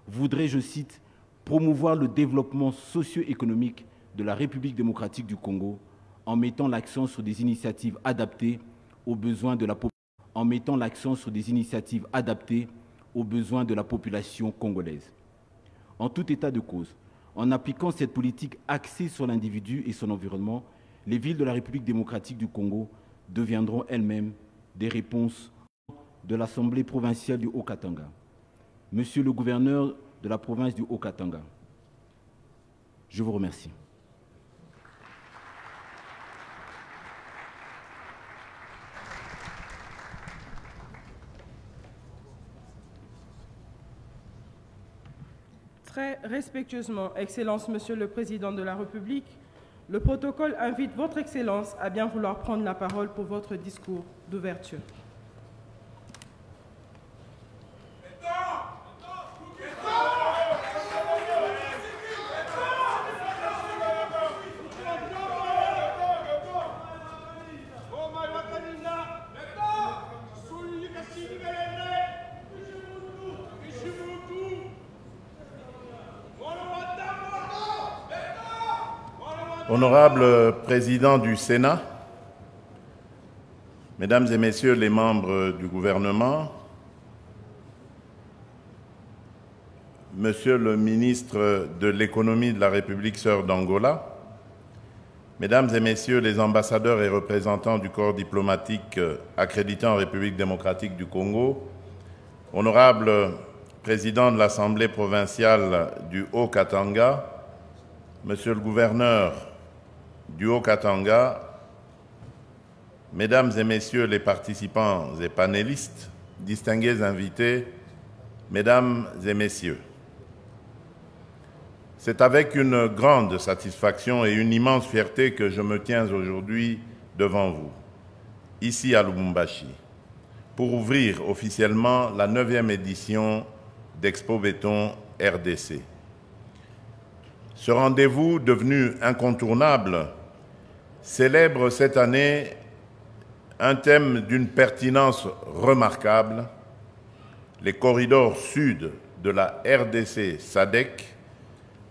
voudrait, je cite, promouvoir le développement socio-économique de la République démocratique du Congo en mettant l'accent sur des initiatives adaptées aux besoins de la population congolaise. En tout état de cause, en appliquant cette politique axée sur l'individu et son environnement, les villes de la République démocratique du Congo deviendront elles-mêmes des réponses de l'Assemblée provinciale du Haut-Katanga. Monsieur le gouverneur de la province du Haut-Katanga, je vous remercie. Très respectueusement, Excellence, Monsieur le Président de la République, le protocole invite Votre Excellence à bien vouloir prendre la parole pour votre discours d'ouverture. Honorable Président du Sénat, Mesdames et Messieurs les membres du gouvernement, Monsieur le ministre de l'Économie de la République sœur d'Angola, Mesdames et Messieurs les ambassadeurs et représentants du corps diplomatique accrédité en République démocratique du Congo, Honorable Président de l'Assemblée provinciale du Haut-Katanga, Monsieur le gouverneur du Haut-Katanga, Mesdames et Messieurs les participants et panélistes, distingués invités, Mesdames et Messieurs, c'est avec une grande satisfaction et une immense fierté que je me tiens aujourd'hui devant vous, ici à Lubumbashi, pour ouvrir officiellement la 9e édition d'Expo Béton RDC. Ce rendez-vous, devenu incontournable, célèbre cette année un thème d'une pertinence remarquable, les corridors sud de la RDC SADC,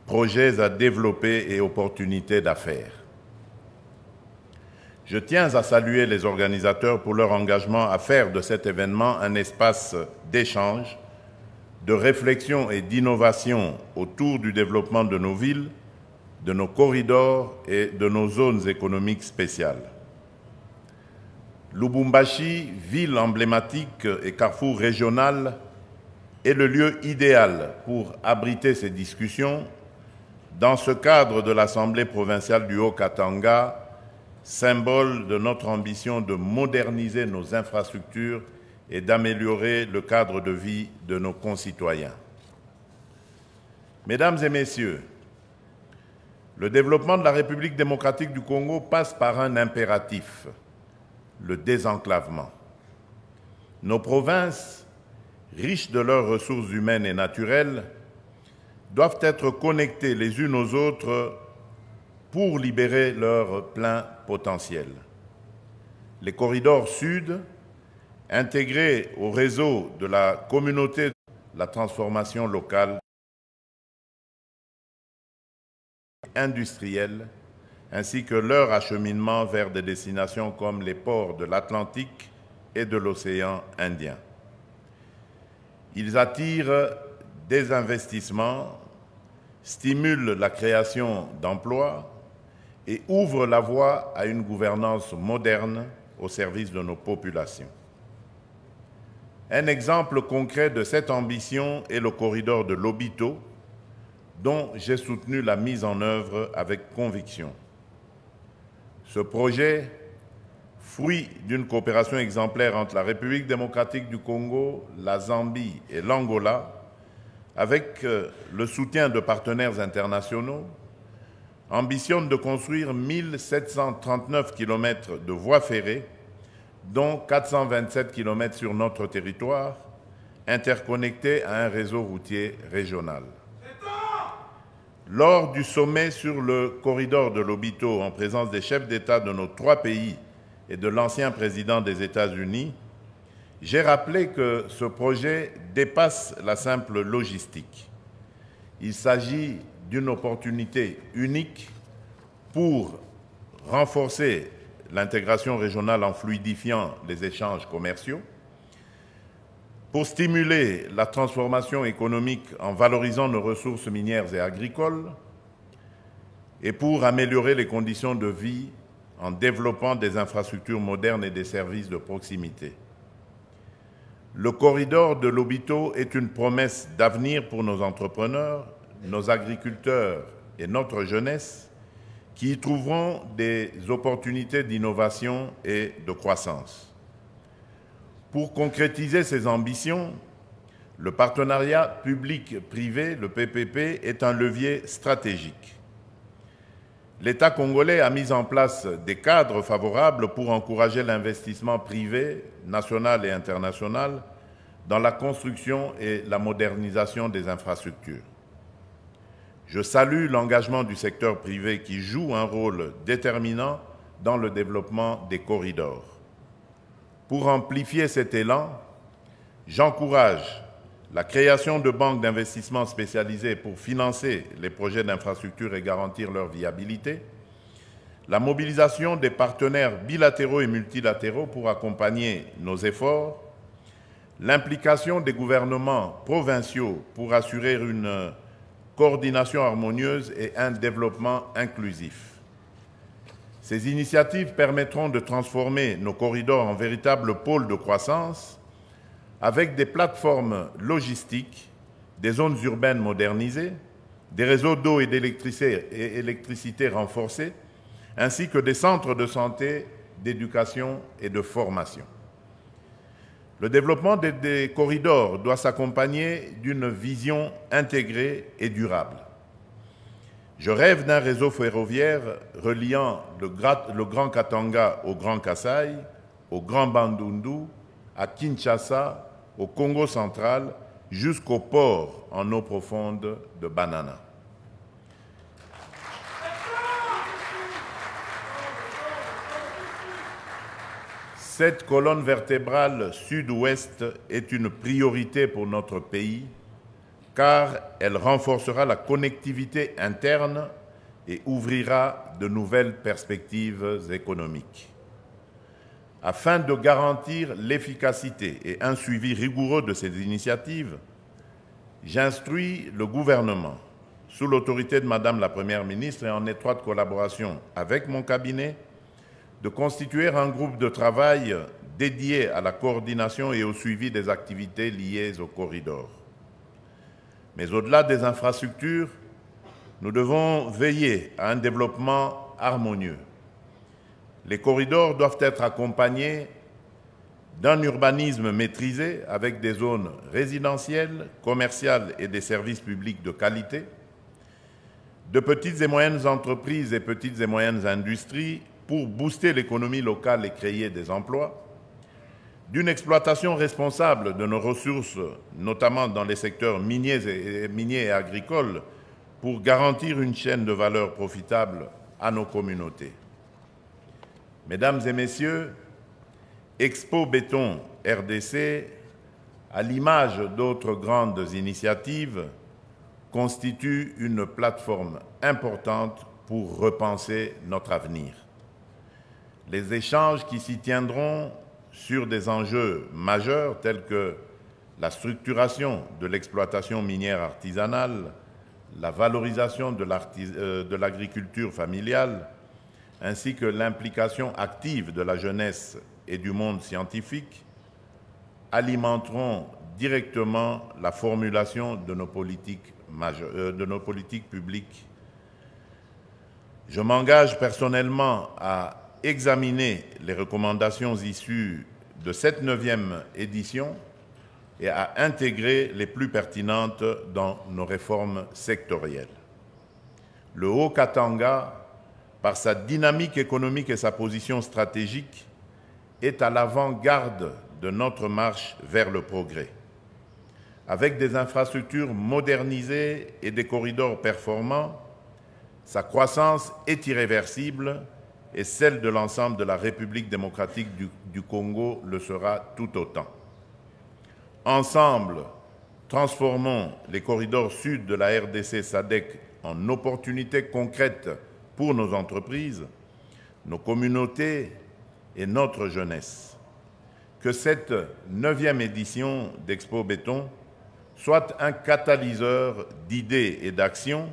projets à développer et opportunités d'affaires. Je tiens à saluer les organisateurs pour leur engagement à faire de cet événement un espace d'échange, de réflexion et d'innovation autour du développement de nos villes, de nos corridors et de nos zones économiques spéciales. Lubumbashi, ville emblématique et carrefour régional, est le lieu idéal pour abriter ces discussions dans ce cadre de l'Assemblée provinciale du Haut-Katanga, symbole de notre ambition de moderniser nos infrastructures et d'améliorer le cadre de vie de nos concitoyens. Mesdames et messieurs, le développement de la République démocratique du Congo passe par un impératif, le désenclavement. Nos provinces, riches de leurs ressources humaines et naturelles, doivent être connectées les unes aux autres pour libérer leur plein potentiel. Les corridors sud, intégrés au réseau de la communauté, la transformation locale, industrielle, ainsi que leur acheminement vers des destinations comme les ports de l'Atlantique et de l'océan Indien. Ils attirent des investissements, stimulent la création d'emplois et ouvrent la voie à une gouvernance moderne au service de nos populations. Un exemple concret de cette ambition est le corridor de Lobito, dont j'ai soutenu la mise en œuvre avec conviction. Ce projet, fruit d'une coopération exemplaire entre la République démocratique du Congo, la Zambie et l'Angola, avec le soutien de partenaires internationaux, ambitionne de construire 1739 km de voies ferrées, dont 427 km sur notre territoire, interconnectés à un réseau routier régional. Lors du sommet sur le corridor de Lobito, en présence des chefs d'État de nos 3 pays et de l'ancien président des États-Unis, j'ai rappelé que ce projet dépasse la simple logistique. Il s'agit d'une opportunité unique pour renforcer l'intégration régionale en fluidifiant les échanges commerciaux, pour stimuler la transformation économique en valorisant nos ressources minières et agricoles, et pour améliorer les conditions de vie en développant des infrastructures modernes et des services de proximité. Le corridor de Lobito est une promesse d'avenir pour nos entrepreneurs, nos agriculteurs et notre jeunesse qui y trouveront des opportunités d'innovation et de croissance. Pour concrétiser ces ambitions, le partenariat public-privé, le PPP, est un levier stratégique. L'État congolais a mis en place des cadres favorables pour encourager l'investissement privé, national et international, dans la construction et la modernisation des infrastructures. Je salue l'engagement du secteur privé qui joue un rôle déterminant dans le développement des corridors. Pour amplifier cet élan, j'encourage la création de banques d'investissement spécialisées pour financer les projets d'infrastructure et garantir leur viabilité, la mobilisation des partenaires bilatéraux et multilatéraux pour accompagner nos efforts, l'implication des gouvernements provinciaux pour assurer une coordination harmonieuse et un développement inclusif. Ces initiatives permettront de transformer nos corridors en véritables pôles de croissance avec des plateformes logistiques, des zones urbaines modernisées, des réseaux d'eau et d'électricité renforcés, ainsi que des centres de santé, d'éducation et de formation. Le développement des corridors doit s'accompagner d'une vision intégrée et durable. Je rêve d'un réseau ferroviaire reliant le Grand Katanga au Grand Kasaï, au Grand Bandundu, à Kinshasa, au Congo central, jusqu'au port en eau profonde de Banana. Cette colonne vertébrale sud-ouest est une priorité pour notre pays car elle renforcera la connectivité interne et ouvrira de nouvelles perspectives économiques. Afin de garantir l'efficacité et un suivi rigoureux de ces initiatives, j'instruis le gouvernement, sous l'autorité de Madame la Première ministre et en étroite collaboration avec mon cabinet, de constituer un groupe de travail dédié à la coordination et au suivi des activités liées au corridor. Mais au-delà des infrastructures, nous devons veiller à un développement harmonieux. Les corridors doivent être accompagnés d'un urbanisme maîtrisé avec des zones résidentielles, commerciales et des services publics de qualité, de petites et moyennes entreprises et petites et moyennes industries pour booster l'économie locale et créer des emplois, d'une exploitation responsable de nos ressources, notamment dans les secteurs miniers et agricoles, pour garantir une chaîne de valeur profitable à nos communautés. Mesdames et messieurs, Expo Béton RDC, à l'image d'autres grandes initiatives, constitue une plateforme importante pour repenser notre avenir. Les échanges qui s'y tiendront sur des enjeux majeurs tels que la structuration de l'exploitation minière artisanale, la valorisation de l'agriculture familiale, ainsi que l'implication active de la jeunesse et du monde scientifique, alimenteront directement la formulation de nos politiques publiques. Je m'engage personnellement à examiner les recommandations issues de cette 9e édition et à intégrer les plus pertinentes dans nos réformes sectorielles. Le Haut-Katanga, par sa dynamique économique et sa position stratégique, est à l'avant-garde de notre marche vers le progrès. Avec des infrastructures modernisées et des corridors performants, sa croissance est irréversible et celle de l'ensemble de la République démocratique du Congo le sera tout autant. Ensemble, transformons les corridors sud de la RDC SADC en opportunités concrètes pour nos entreprises, nos communautés et notre jeunesse. Que cette 9e édition d'Expo Béton soit un catalyseur d'idées et d'actions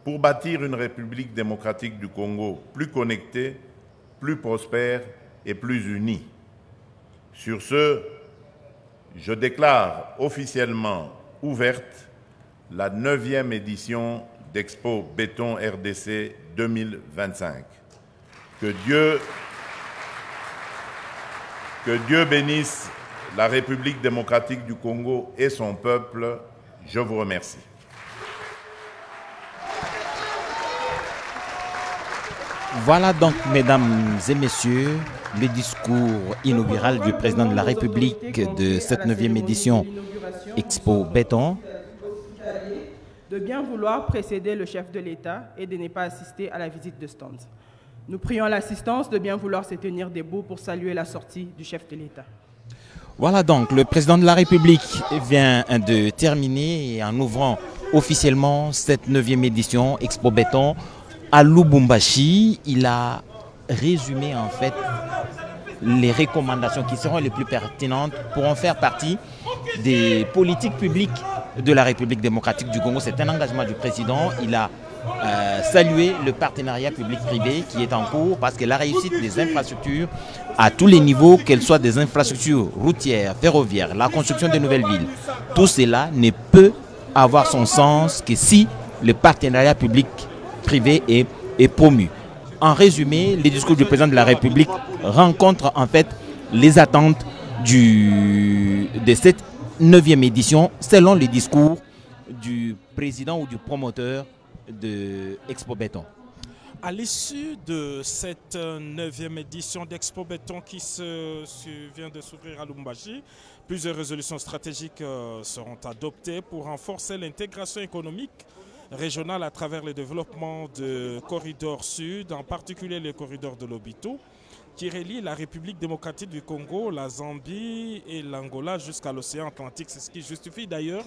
pour bâtir une République démocratique du Congo plus connectée, plus prospère et plus unie. Sur ce, je déclare officiellement ouverte la 9e édition d'Expo Béton RDC 2025. Que Dieu bénisse la République démocratique du Congo et son peuple. Je vous remercie. Voilà donc, mesdames et messieurs, le discours inaugural du président de la République de cette 9e édition Expo Béton. De bien vouloir précéder le chef de l'État et de ne pas assister à la visite de stand. Nous prions l'assistance de bien vouloir se tenir debout pour saluer la sortie du chef de l'État. Voilà donc, le président de la République vient de terminer en ouvrant officiellement cette 9e édition Expo Béton à Lubumbashi. Il a résumé en fait les recommandations qui seront les plus pertinentes pour en faire partie des politiques publiques de la République démocratique du Congo. C'est un engagement du président. Il a salué le partenariat public-privé qui est en cours parce que la réussite des infrastructures à tous les niveaux, qu'elles soient des infrastructures routières, ferroviaires, la construction de nouvelles villes, tout cela ne peut avoir son sens que si le partenariat public-privé est promu. En résumé, les discours du président de la République rencontrent en fait les attentes de cette 9e édition selon les discours du président ou du promoteur de Expo Béton. À l'issue de cette 9e édition d'Expo Béton qui vient de s'ouvrir à Lubumbashi, plusieurs résolutions stratégiques seront adoptées pour renforcer l'intégration économique régionale à travers le développement de corridors sud, en particulier les corridors de l'Obito, qui relie la République démocratique du Congo, la Zambie et l'Angola jusqu'à l'océan Atlantique. C'est ce qui justifie d'ailleurs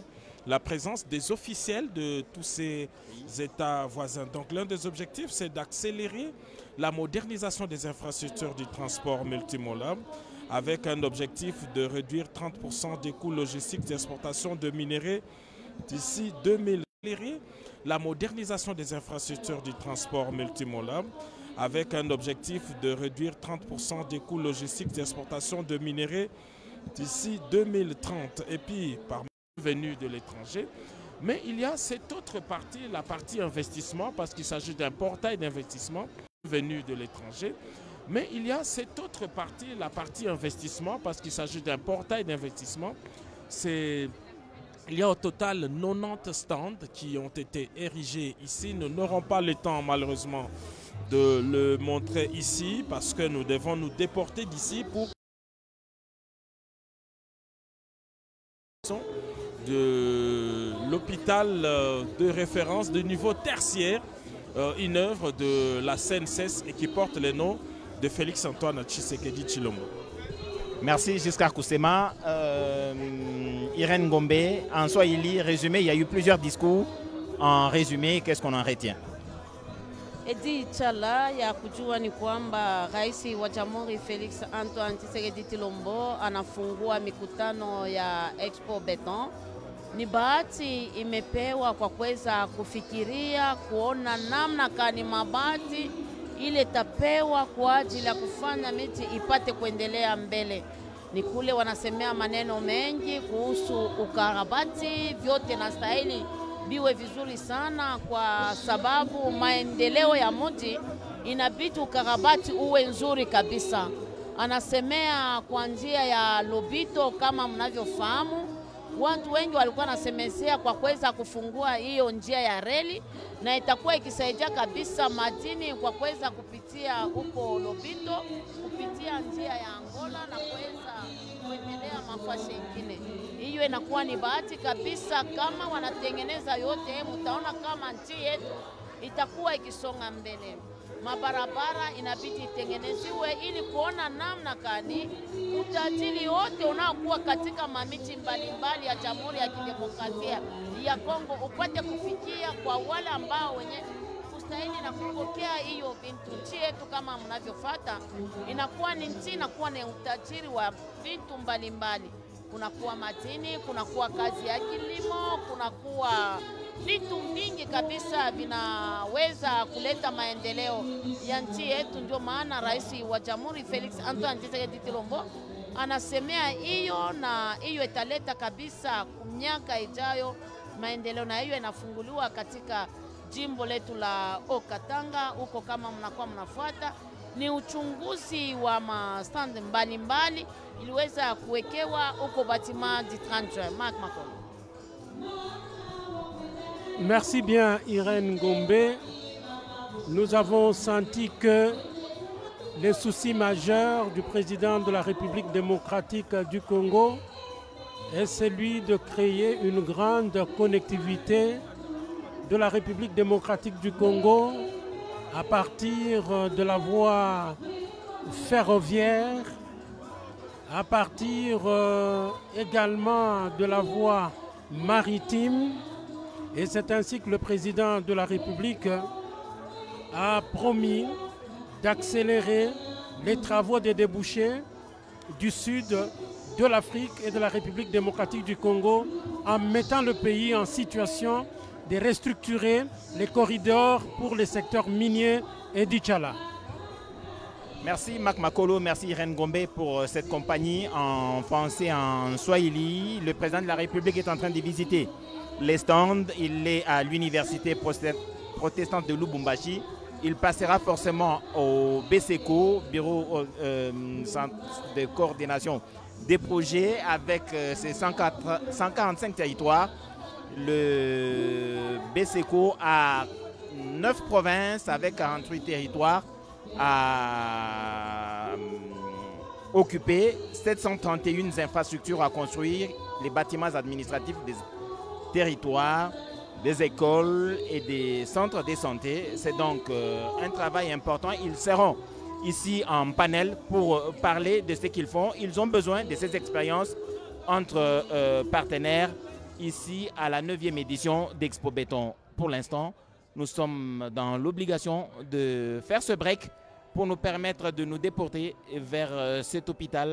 la présence des officiels de tous ces États voisins. Donc l'un des objectifs, c'est d'accélérer la modernisation des infrastructures du transport multimodal avec un objectif de réduire 30% des coûts logistiques d'exportation de minerais d'ici 2000. La modernisation des infrastructures du transport multimodal avec un objectif de réduire 30% des coûts logistiques d'exportation de minerais d'ici 2030. Et puis, parmi venus de l'étranger. Mais il y a cette autre partie, la partie investissement, parce qu'il s'agit d'un portail d'investissement venu de l'étranger. Mais il y a cette autre partie, la partie investissement, parce qu'il s'agit d'un portail d'investissement. Il y a au total 90 stands qui ont été érigés ici. Nous n'aurons pas le temps, malheureusement, de le montrer ici, parce que nous devons nous déporter d'ici pour de l'hôpital de référence de niveau tertiaire, une œuvre de la CNSS et qui porte le nom de Félix Antoine Tshisekedi Tshilombo. Merci Giscard Koussema. Irène Ngombe, en Swahili, résumé, il y a eu plusieurs discours. En résumé, qu'est-ce qu'on en retient? Edi chala ya kujua ni kwamba Rais wa Jamhuri Felix Antoine Tshisekedi Tshilombo anafungua mikutano ya Expo Beton. Ni bahati imepewa kwa kuweza kufikiria kuona namna kani mabati ile tapewa kwa ajili ya kufanya miti ipate kuendelea mbele. Ni kule wanasemea maneno mengi kuhusu ukarabati, vyote na stahili biwe vizuri sana kwa sababu maendeleo ya mji inabidi ukarabati uwe nzuri kabisa. Anasemea kwa njia ya Lobito kama mnavyofahamu. Watu wengi walikuwa nasemezea kwa kuweza kufungua hiyo njia ya reli na itakuwa ikisaidia kabisa madini kwa kuweza kupitia huko Lobito, kupitia njia ya Angola na kuweza kuendelea mafasi mengine. Hiyo inakuwa ni bahati kabisa kama wanatengeneza yote, mtaona kama nchi yetu itakuwa ikisonga mbele. Mabarabara inabidi itengeneziwe ili kuona namna kani utajiri wote unaokuwa katika mamiti mbalimbali ya Jamhuri ya Kidemokrasia ya Kongo upate kufikia kwa wale ambao wenye kustahili na kupokea hiyo vitu. Nchi yetu kama mnavyofuata inakuwa ni nchi, inakuwa ni utajiri wa vitu mbalimbali. Kunakuwa madini, kunakuwa kazi ya kilimo, kunakuwa vitu vingi kabisa vinaweza kuleta maendeleo ya nchi yetu. Ndio maana Rais wa Jamhuri Felix Antoine Tshisekedi Tshilombo anasemea hiyo, na hiyo italeta kabisa miaka ijayo maendeleo, na hiyo inafunguliwa katika jimbo letu la Okatanga. Huko kama mnakuwa mnafuata ni uchunguzi wa mastand mbalimbali iliweza kuwekewa huko batima di 30 Marc Makolo. Merci bien Irène Ngombe. Nous avons senti que les soucis majeurs du président de la République démocratique du Congo est celui de créer une grande connectivité de la République démocratique du Congo à partir de la voie ferroviaire, à partir également de la voie maritime. Et c'est ainsi que le président de la République a promis d'accélérer les travaux des débouchés du sud de l'Afrique et de la République démocratique du Congo en mettant le pays en situation de restructurer les corridors pour les secteurs miniers et d'Ichala. Merci Marc Makolo, merci Irène Ngombe pour cette compagnie en français et en swahili. Le président de la République est en train de visiter les stands. Il est à l'université protestante de Lubumbashi. Il passera forcément au BCECO, Bureau de coordination des projets, avec ses 145 territoires. Le BCECO a 9 provinces avec 48 territoires à occuper, 731 infrastructures à construire, les bâtiments administratifs des territoires, des écoles et des centres de santé. C'est donc un travail important. Ils seront ici en panel pour parler de ce qu'ils font. Ils ont besoin de ces expériences entre partenaires ici à la 9e édition d'Expo Béton. Pour l'instant, nous sommes dans l'obligation de faire ce break pour nous permettre de nous déporter vers cet hôpital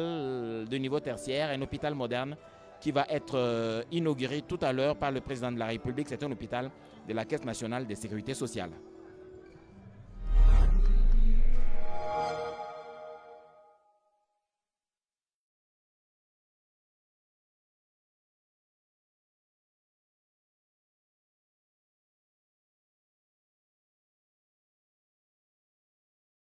de niveau tertiaire, un hôpital moderne qui va être inauguré tout à l'heure par le président de la République. C'est un hôpital de la Caisse nationale de sécurité sociale.